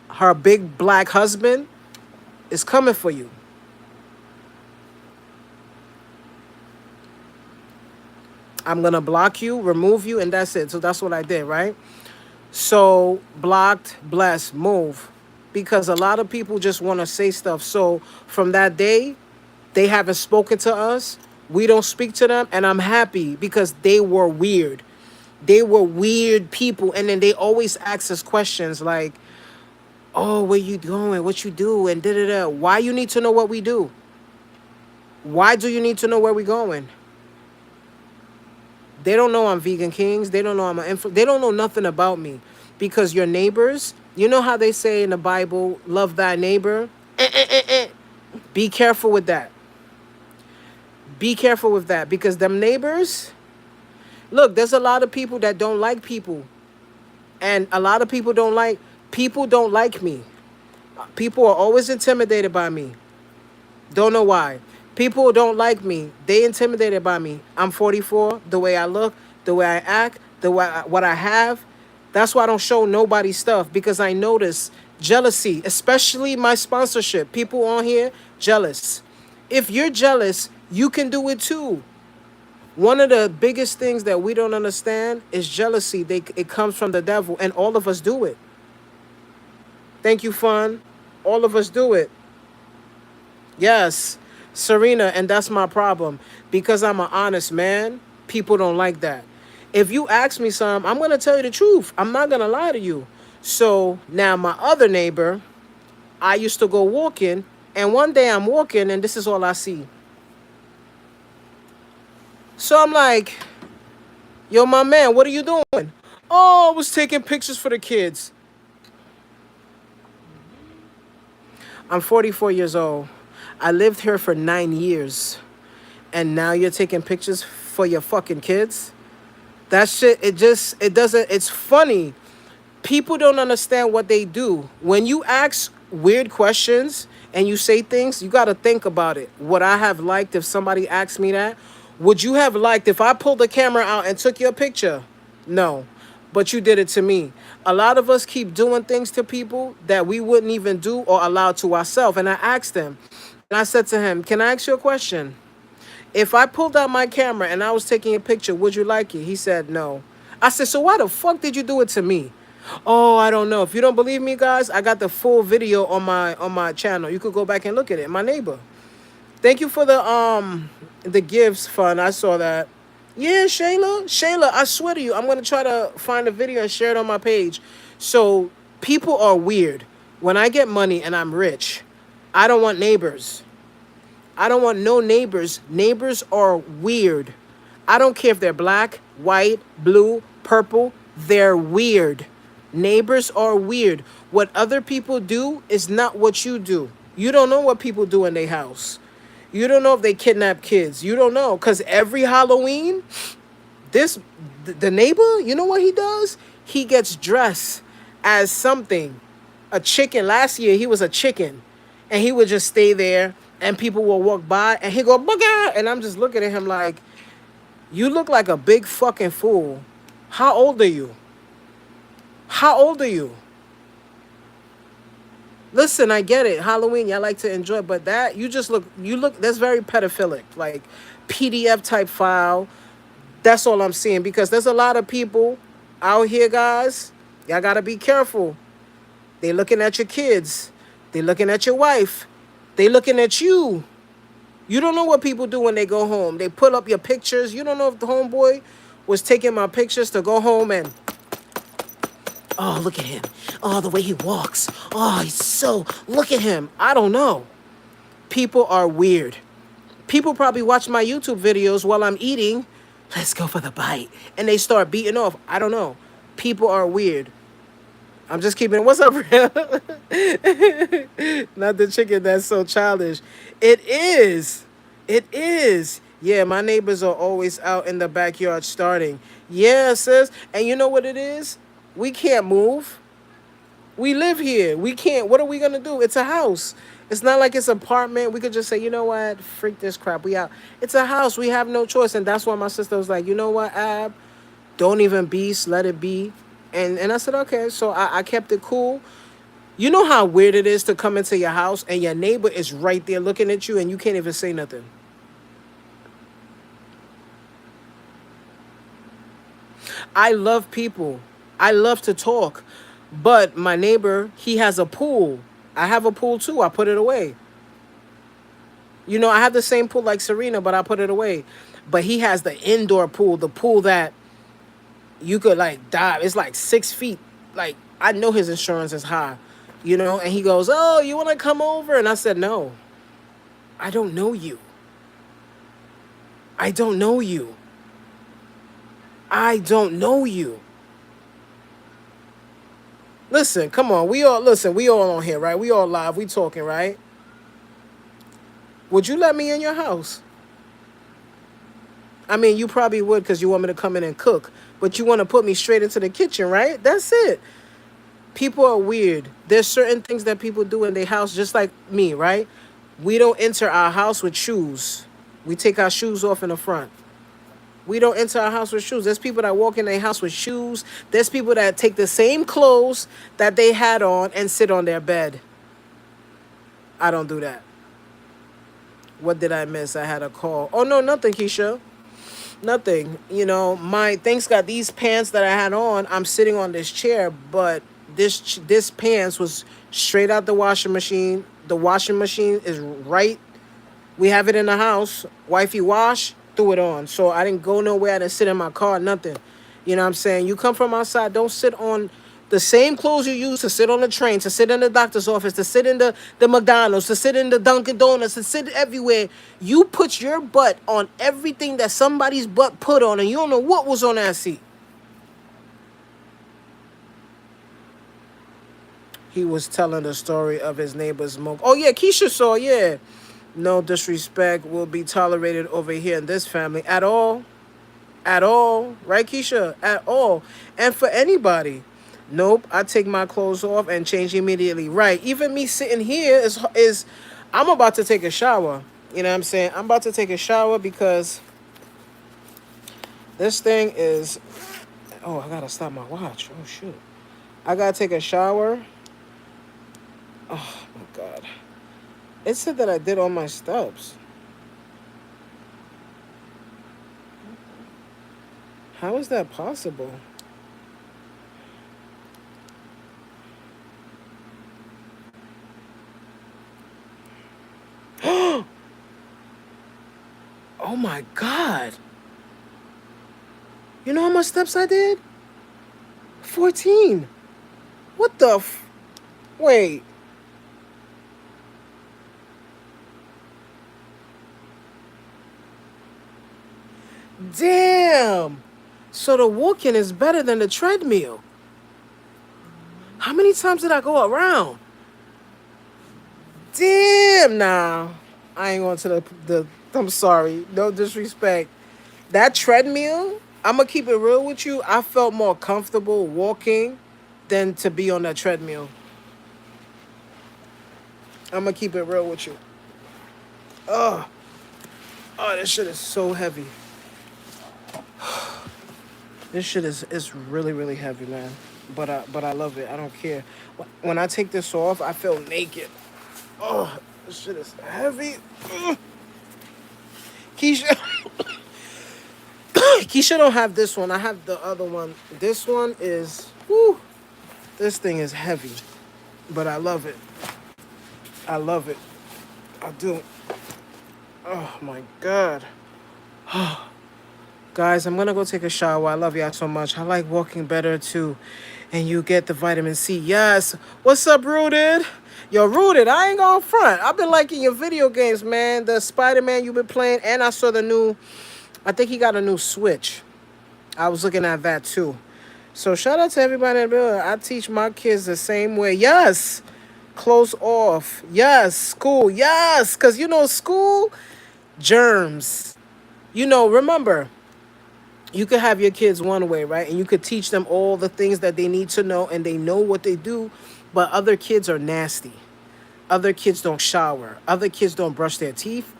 her big black husband is coming for you. I'm gonna block you, remove you, and that's it. So that's what I did, right? So blocked, blessed, move. Because a lot of people just want to say stuff. So from that day, they haven't spoken to us. We don't speak to them. And I'm happy because they were weird. They were weird people. And then they always ask us questions like, oh, where you going? What you do? And da-da-da. Why you need to know what we do? Why do you need to know where we going? They don't know I'm vegan Kingzz. They don't know I'm an they don't know nothing about me. Because your neighbors, you know how they say in the Bible, love thy neighbor? Be careful with that. Be careful with that. Because them neighbors, look, there's a lot of people that don't like people. And a lot of people don't like me. People are always intimidated by me. Don't know why. People don't like me. They intimidated by me. I'm 44. The way I look, the way I act, what I have. That's why I don't show nobody stuff. Because I notice jealousy, especially my sponsorship. People on here, jealous. If you're jealous, you can do it too. One of the biggest things that we don't understand is jealousy. It comes from the devil. And all of us do it. Thank you, Fun. All of us do it. Yes, Serena, and that's my problem. Because I'm an honest man, people don't like that. If you ask me something, I'm going to tell you the truth. I'm not going to lie to you. So now my other neighbor, I used to go walking, and one day I'm walking, and this is all I see. So I'm like, yo, my man, what are you doing? Oh, I was taking pictures for the kids. I'm 44 years old. I lived here for 9 years. And now you're taking pictures for your fucking kids? That shit, it's funny. People don't understand what they do. When you ask weird questions and you say things, you got to think about it. Would I have liked if somebody asked me that? Would you have liked if I pulled the camera out and took your picture? No. But you did it to me. A lot of us keep doing things to people that we wouldn't even do or allow to ourselves. And I asked him, and I said to him, can I ask you a question? If I pulled out my camera and I was taking a picture, would you like it? He said no. I said, so why the fuck did you do it to me? Oh, I don't know. If you don't believe me, guys, I got the full video on my channel. You could go back and look at it. My neighbor. Thank you for the gifts, Fun. I saw that. Yeah, Shayla, I swear to you, I'm going to try to find a video and share it on my page. So people are weird. When I get money and I'm rich, I don't want neighbors. I don't want no neighbors. Neighbors are weird. I don't care if they're black, white, blue, purple. They're weird. Neighbors are weird. What other people do is not what you do. You don't know what people do in their house. You don't know if they kidnap kids. You don't know. Because every Halloween, this the neighbor, you know what he does? He gets dressed as something. A chicken. Last year, he was a chicken. And he would just stay there. And people will walk by. And he go, booga! And I'm just looking at him like, you look like a big fucking fool. How old are you? How old are you? Listen, I get it. Halloween, y'all like to enjoy, but that you look. That's very pedophilic, like PDF type file. That's all I'm seeing because there's a lot of people out here, guys. Y'all gotta be careful. They looking at your kids. They looking at your wife. They looking at you. You don't know what people do when they go home. They pull up your pictures. You don't know if the homeboy was taking my pictures to go home and, oh, look at him. Oh, the way he walks. Oh, he's so, look at him. I don't know. People are weird. People probably watch my YouTube videos while I'm eating. Let's go for the bite. And they start beating off. I don't know. People are weird. I'm just keeping, what's up, Rihanna? Not the chicken that's so childish. It is. It is. Yeah, my neighbors are always out in the backyard starting. Yeah, sis. And you know what it is? We can't move. We live here. We can't. What are we going to do? It's a house. It's not like it's an apartment. We could just say, you know what? Freak this crap. We out. It's a house. We have no choice. And that's why my sister was like, you know what, Ab? Don't even beast. Let it be. And I said, okay. So I kept it cool. You know how weird it is to come into your house and your neighbor is right there looking at you and you can't even say nothing. I love people. I love to talk. But my neighbor, he has a pool. I have a pool too. I put it away. You know, I have the same pool like Serena, but I put it away. But he has the indoor pool, the pool that you could like dive. It's like 6 feet. Like, I know his insurance is high, you know? And he goes, oh, you want to come over? And I said, no, I don't know you. I don't know you. I don't know you. Listen, come on. We all on here, right? We all live. We talking, right? Would you let me in your house? I mean, you probably would because you want me to come in and cook. But you want to put me straight into the kitchen, right? That's it. People are weird. There's certain things that people do in their house, just like me, right? We don't enter our house with shoes. We take our shoes off in the front. We don't enter our house with shoes. There's people that walk in their house with shoes. There's people that take the same clothes that they had on and sit on their bed. I don't do that. What did I miss? I had a call. Oh, no, nothing, Keisha. Nothing. You know, my things got these pants that I had on. I'm sitting on this chair, but this pants was straight out the washing machine. The washing machine is right. We have it in the house. Wifey wash, threw it on. So I didn't go nowhere. I didn't sit in my car, nothing. You know what I'm saying? You come from outside, don't sit on the same clothes you use to sit on the train, to sit in the doctor's office, to sit in the McDonald's, to sit in the Dunkin' Donuts, to sit everywhere. You put your butt on everything that somebody's butt put on, and you don't know what was on that seat. He was telling the story of his neighbor's smoke. Oh, yeah, Keisha saw, yeah. No disrespect will be tolerated over here in this family at all. At all. Right, Keisha? At all. And for anybody. Nope, I take my clothes off and change immediately. Right. Even me sitting here is I'm about to take a shower. You know what I'm saying? I'm about to take a shower because this thing is, oh, I gotta stop my watch. Oh shoot. I gotta take a shower. Oh my God. It said that I did all my steps. How is that possible? Oh my God. You know how much steps I did? 14. What the wait. Damn. So the walking is better than the treadmill. How many times did I go around? Damn, nah. I ain't going to the I'm sorry. No disrespect. That treadmill, I'm going to keep it real with you. I felt more comfortable walking than to be on that treadmill. I'm going to keep it real with you. Oh, oh, this shit is so heavy. This shit is really really heavy, man. But I love it. I don't care. When I take this off, I feel naked. Oh, this shit is heavy. Ugh. Keisha, Keisha don't have this one. I have the other one. This one is, whew, this thing is heavy, but I love it. I love it. I do. Oh my god. Guys, I'm gonna go take a shower. I love y'all so much. I like walking better too. And you get the vitamin C. Yes. What's up, Rooted? Yo, Rooted, I ain't going front. I've been liking your video games, man. The Spider-Man you've been playing, and I saw the new, I think he got a new Switch. I was looking at that too. So shout out to everybody in the building. I teach my kids the same way. Yes. Close off. Yes. School. Yes. Because, school, germs. Remember, you could have your kids one way, right? And you could teach them all the things that they need to know, and they know what they do. But other kids are nasty. Other kids don't shower. Other kids don't brush their teeth.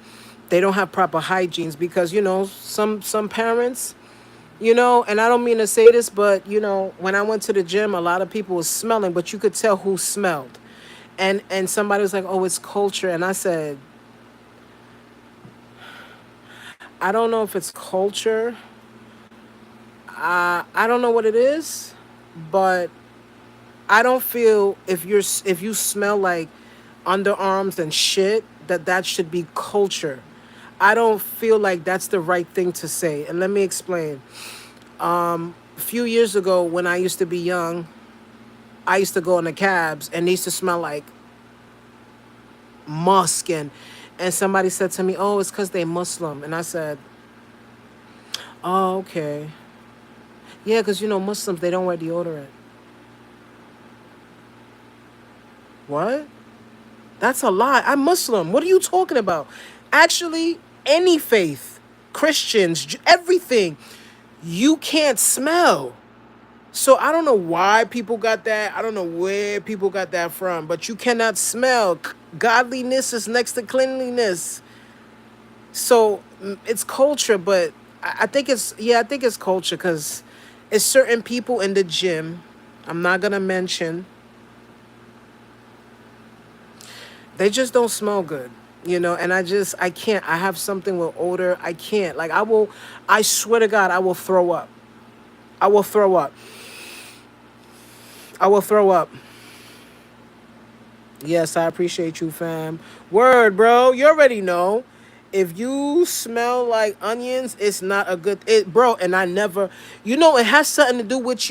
They don't have proper hygienes because, some parents, and I don't mean to say this, but, when I went to the gym, a lot of people was smelling, but you could tell who smelled. And somebody was like, oh, it's culture. And I said, I don't know if it's culture. I don't know what it is, but I don't feel if you smell like underarms and shit that should be culture. I don't feel like that's the right thing to say. And let me explain. A few years ago when I used to be young, I used to go in the cabs and they used to smell like musk and somebody said to me, "Oh, it's cuz they Muslim." And I said, "Oh, okay. Yeah, cuz Muslims they don't wear deodorant." What? That's a lie. I'm Muslim. What are you talking about? Actually, any faith, Christians, everything, you can't smell. So I don't know why people got that. I don't know where people got that from. But you cannot smell. Godliness is next to cleanliness. So it's culture, but I think it's culture because it's certain people in the gym. I'm not gonna mention. They just don't smell good, and I can't. I have something with odor. I can't. Like, I swear to God, I will throw up. I will throw up. I will throw up. Yes, I appreciate you, fam. Word, bro. You already know. If you smell like onions, it's not a good bro. And I never, it has something to do with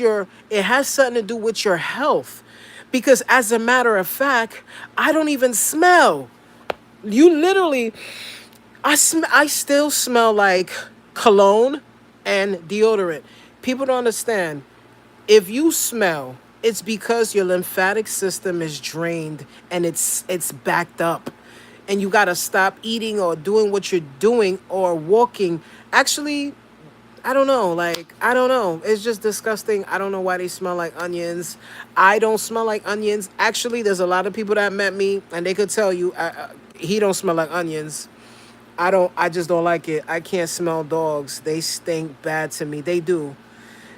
your health. Because as a matter of fact, I don't even smell. You literally, I still smell like cologne and deodorant. People don't understand. If you smell, it's because your lymphatic system is drained and it's backed up. And you got to stop eating or doing what you're doing or walking. Actually, I don't know. Like, I don't know. It's just disgusting. I don't know why they smell like onions. I don't smell like onions. Actually, there's a lot of people that met me and they could tell you he don't smell like onions. I just don't like it. I can't smell dogs. They stink bad to me. They do.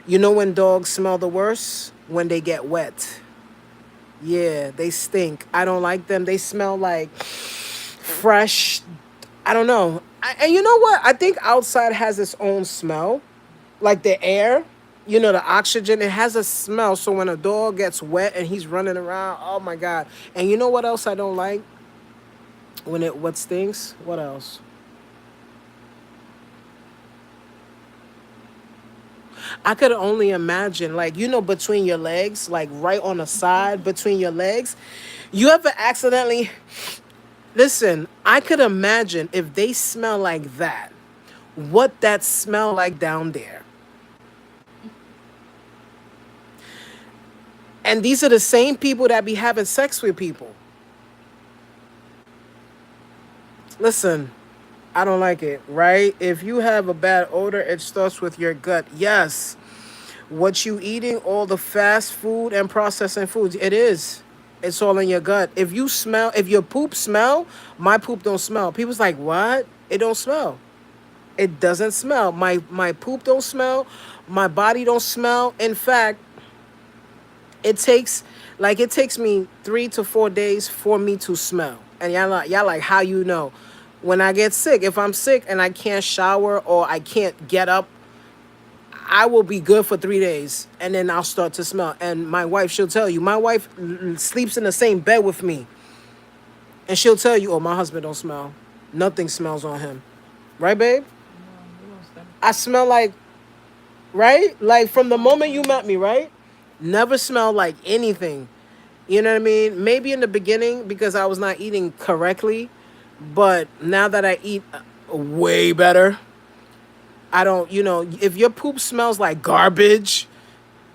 You know when dogs smell the worst? When they get wet. Yeah, they stink. I don't like them. They smell like fresh. I don't know. And you know what? I think outside has its own smell. Like the air, the oxygen, it has a smell. So when a dog gets wet and he's running around, oh my God. And you know what else I don't like? What stinks? What else? I could only imagine, like, between your legs, like right on the side between your legs. You ever accidentally, listen, I could imagine if they smell like that, what that smell like down there. And these are the same people that be having sex with people. Listen, I don't like it, right? If you have a bad odor, it starts with your gut. Yes. What you eating, all the fast food and processing foods, it is. It's all in your gut. If you smell, if your poop smell, my poop don't smell. People's like, what? It don't smell. It doesn't smell. My poop don't smell. My body don't smell. In fact, it takes it takes me 3 to 4 days for me to smell. And y'all like how you know? When I get sick, if I'm sick and I can't shower or I can't get up, I will be good for 3 days and then I'll start to smell. And my wife, she'll tell you. My wife sleeps in the same bed with me, and she'll tell you, "Oh, my husband don't smell. Nothing smells on him." Right, babe? I smell like, right? Like from the moment you met me, right? Never smelled like anything. You know what I mean? Maybe in the beginning because I was not eating correctly, but now that I eat way better, I don't, if your poop smells like garbage,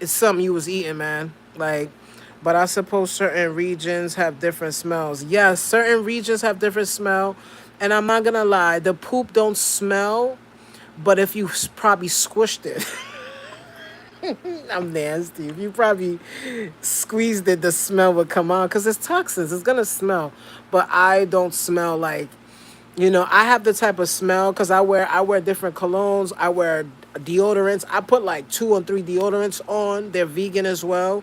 it's something you was eating, man. Like, but I suppose certain regions have different smells. Yes, certain regions have different smell. And I'm not gonna lie, the poop don't smell, but if you probably squished it, I'm nasty. If you probably squeezed it, the smell would come out because it's toxins. It's gonna smell, but I don't smell like, I have the type of smell because I wear different colognes. I wear deodorants. I put like 2 or 3 deodorants on. They're vegan as well.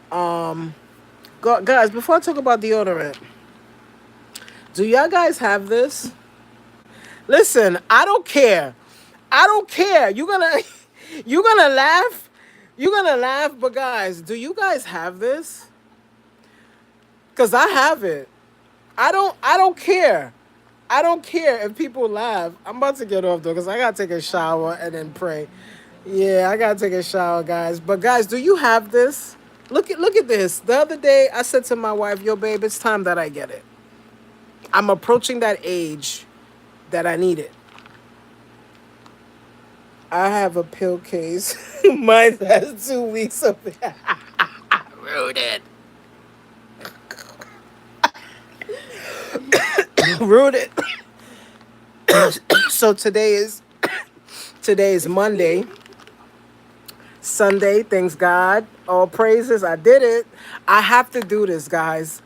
Guys, before I talk about deodorant, do y'all guys have this? Listen, I don't care. I don't care. You're gonna you're gonna laugh. You're gonna laugh, but guys, do you guys have this? Cause I have it. I don't care. I don't care if people laugh. I'm about to get off though, because I gotta take a shower and then pray. Yeah, I gotta take a shower, guys. But guys, do you have this? Look at this. The other day I said to my wife, yo babe, it's time that I get it. I'm approaching that age that I need it. I have a pill case. Mine has 2 weeks of it. Rooted. Rooted. So today is Monday. Sunday, thanks God. All praises. I did it. I have to do this, guys.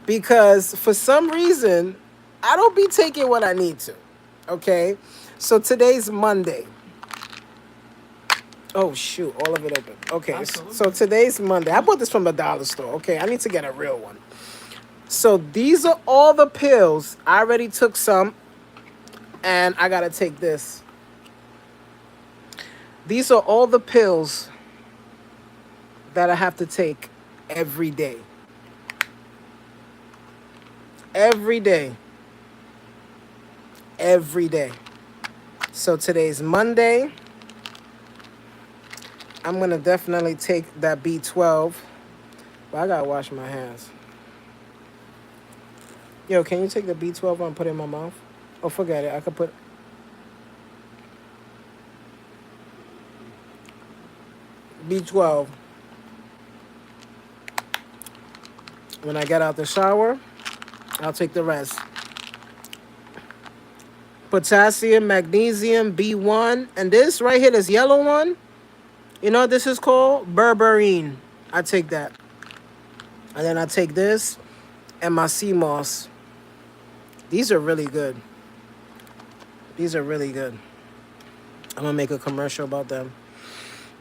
Because for some reason, I don't be taking what I need to. Okay? So today's Monday. Oh shoot, all of it open. Okay, so today's Monday. I bought this from the dollar store. Okay, I need to get a real one. So these are all the pills. I already took some, and I gotta take this. These are all the pills that I have to take every day. Every day. Every day. So today's Monday. I'm going to definitely take that B12. But I got to wash my hands. Yo, can you take the B12 and put it in my mouth? Oh, forget it. I could put... B12. When I get out the shower, I'll take the rest. Potassium, magnesium, B1. And this right here, this yellow one, you know what this is called? Berberine. I take that. And then I take this and my sea moss. These are really good. These are really good. I'm going to make a commercial about them.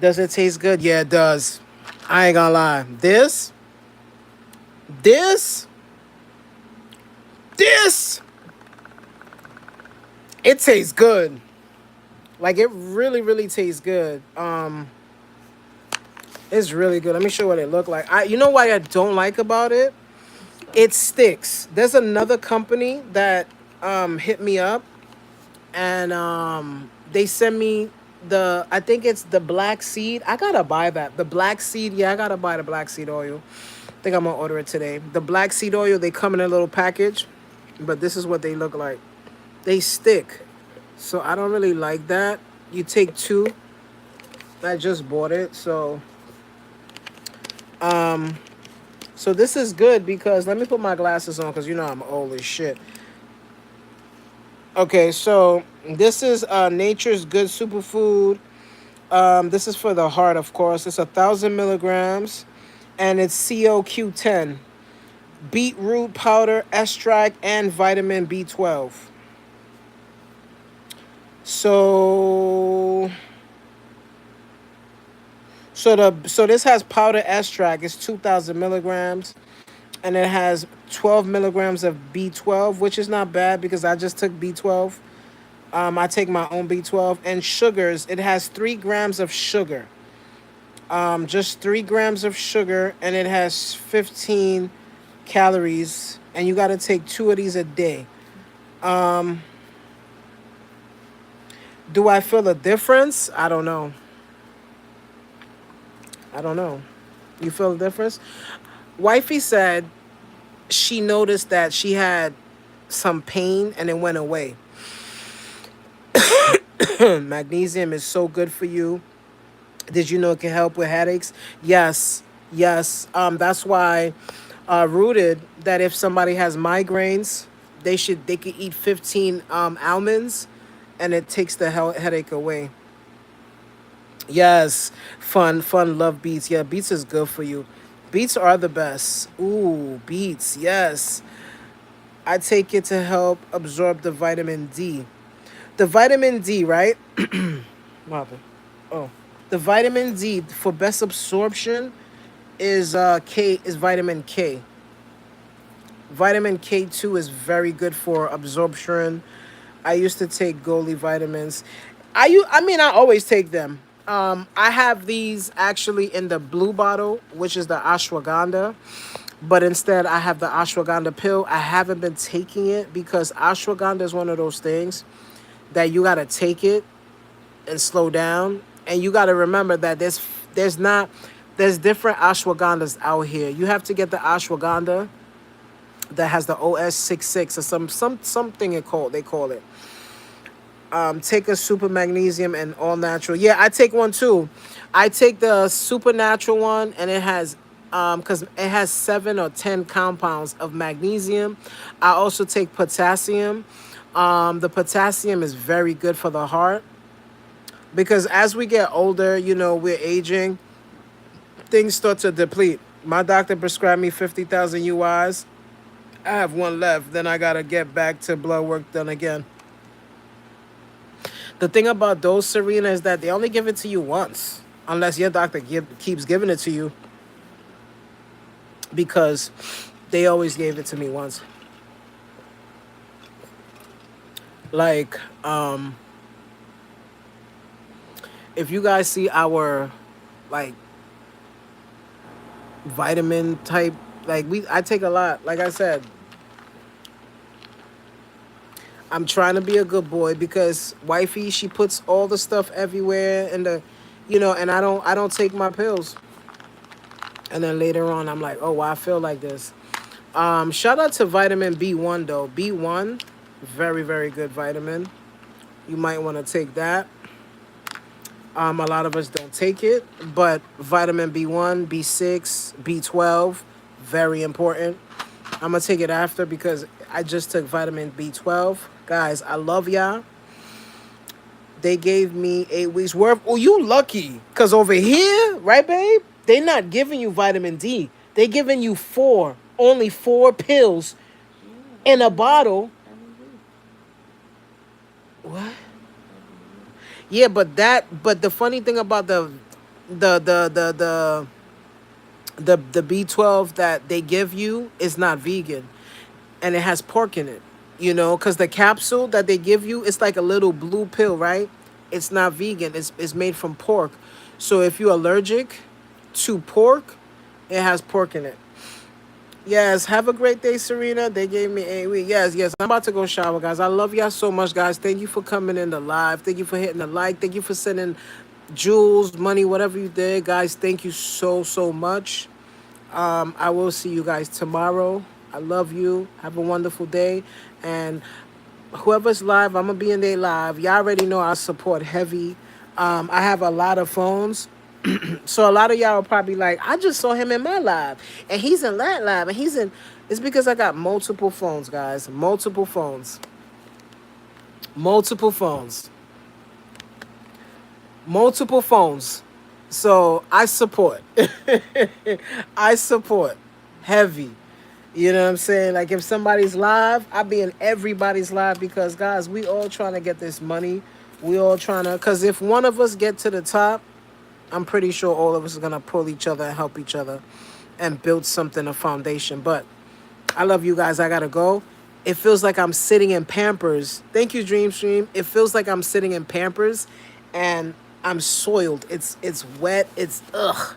Does it taste good? Yeah, it does. I ain't gonna lie. This, it tastes good. Like, it really, really tastes good. It's really good. Let me show you what it look like. You know what I don't like about it? It sticks. There's another company that hit me up, and they sent me I think it's the black seed. I gotta buy that. The black seed, yeah, I gotta buy the black seed oil. I think I'm gonna order it today. The black seed oil, they come in a little package, but this is what they look like. They stick. So I don't really like that. You take 2. I just bought it, so So this is good because let me put my glasses on because you know I'm old as shit. Okay, so this is Nature's Good Superfood. This is for the heart, of course. It's 1,000 milligrams, and it's COQ10, beetroot powder, extract, and vitamin B12. So, so this has powder extract. It's 2,000 milligrams, and it has 12 milligrams of B12, which is not bad because I just took B12. I take my own B12 and sugars. It has 3 grams of sugar. Just 3 grams of sugar, and it has 15 calories. And you got to take 2 of these a day. Um, do I feel a difference? I don't know. I don't know. You feel a difference? Wifey said she noticed that she had some pain and it went away. Magnesium is so good for you. Did you know it can help with headaches? Yes, yes. That's why rooted that if somebody has migraines, they could eat 15 almonds, and it takes the headache away. Yes, fun. Love beets. Yeah, beets is good for you. Beets are the best. Ooh, beets. Yes, I take it to help absorb the vitamin D. The vitamin D, right? What happened? Oh. The vitamin D for best absorption is vitamin K. Vitamin K2 is very good for absorption. I used to take Goli vitamins. I always take them. I have these actually in the blue bottle, which is the ashwagandha, but instead I have the ashwagandha pill. I haven't been taking it because ashwagandha is one of those things that you got to take it and slow down. And you got to remember that there's not there's different ashwagandhas out here. You have to get the ashwagandha that has the OS66 or something they call it. Take a super magnesium and all natural. Yeah, I take one too. I take the supernatural one, and it has because it has 7 or 10 compounds of magnesium. I also take potassium. The potassium is very good for the heart because as we get older, we're aging, things start to deplete. My doctor prescribed me 50,000 UIs. I have one left. Then I gotta get back to blood work done again. The thing about those, Serena, is that they only give it to you once, unless your doctor keeps giving it to you, because they always gave it to me once. Like, if you guys see our, like, vitamin type, like I take a lot. Like I said, I'm trying to be a good boy because wifey, she puts all the stuff everywhere and and I don't take my pills. And then later on I'm like, oh, why I feel like this. Shout out to vitamin B1 though. B1, very, very good vitamin. You might want to take that. A lot of us don't take it, but vitamin B1, B6, B12, very important. I'm going to take it after because I just took vitamin B12. Guys, I love y'all. They gave me 8 weeks worth. Oh, you lucky. Because over here, right, babe? They not giving you vitamin D. They giving you only 4 pills in a bottle. What? Yeah, but the funny thing about the the the B12 that they give you is not vegan, and it has pork in it. Because the capsule that they give you, it's like a little blue pill, right? It's not vegan. It's made from pork. So if you're allergic to pork, it has pork in it. Yes, have a great day, Serena. They gave me 8 weeks. Yes. I'm about to go shower, guys. I love y'all so much, guys. Thank you for coming in the live. Thank you for hitting the like. Thank you for sending jewels, money, whatever you did, guys. Thank you so much. I will see you guys tomorrow. I love you. Have a wonderful day. And whoever's live, I'm going to be in their live. Y'all already know I support heavy. I have a lot of phones. So a lot of y'all are probably like, I just saw him in my live, and he's in that live, and he's in. It's because I got multiple phones, guys. Multiple phones. Multiple phones. Multiple phones. So I support. I support heavy. You know what I'm saying? Like if somebody's live, I be in everybody's live because guys, we all trying to get this money. We all trying to, cause if one of us get to the top, I'm pretty sure all of us are gonna pull each other and help each other and build something, a foundation. But I love you guys. I gotta go. It feels like I'm sitting in Pampers. Thank you, Dream Stream. It feels like I'm sitting in Pampers and I'm soiled. It's wet. It's ugh.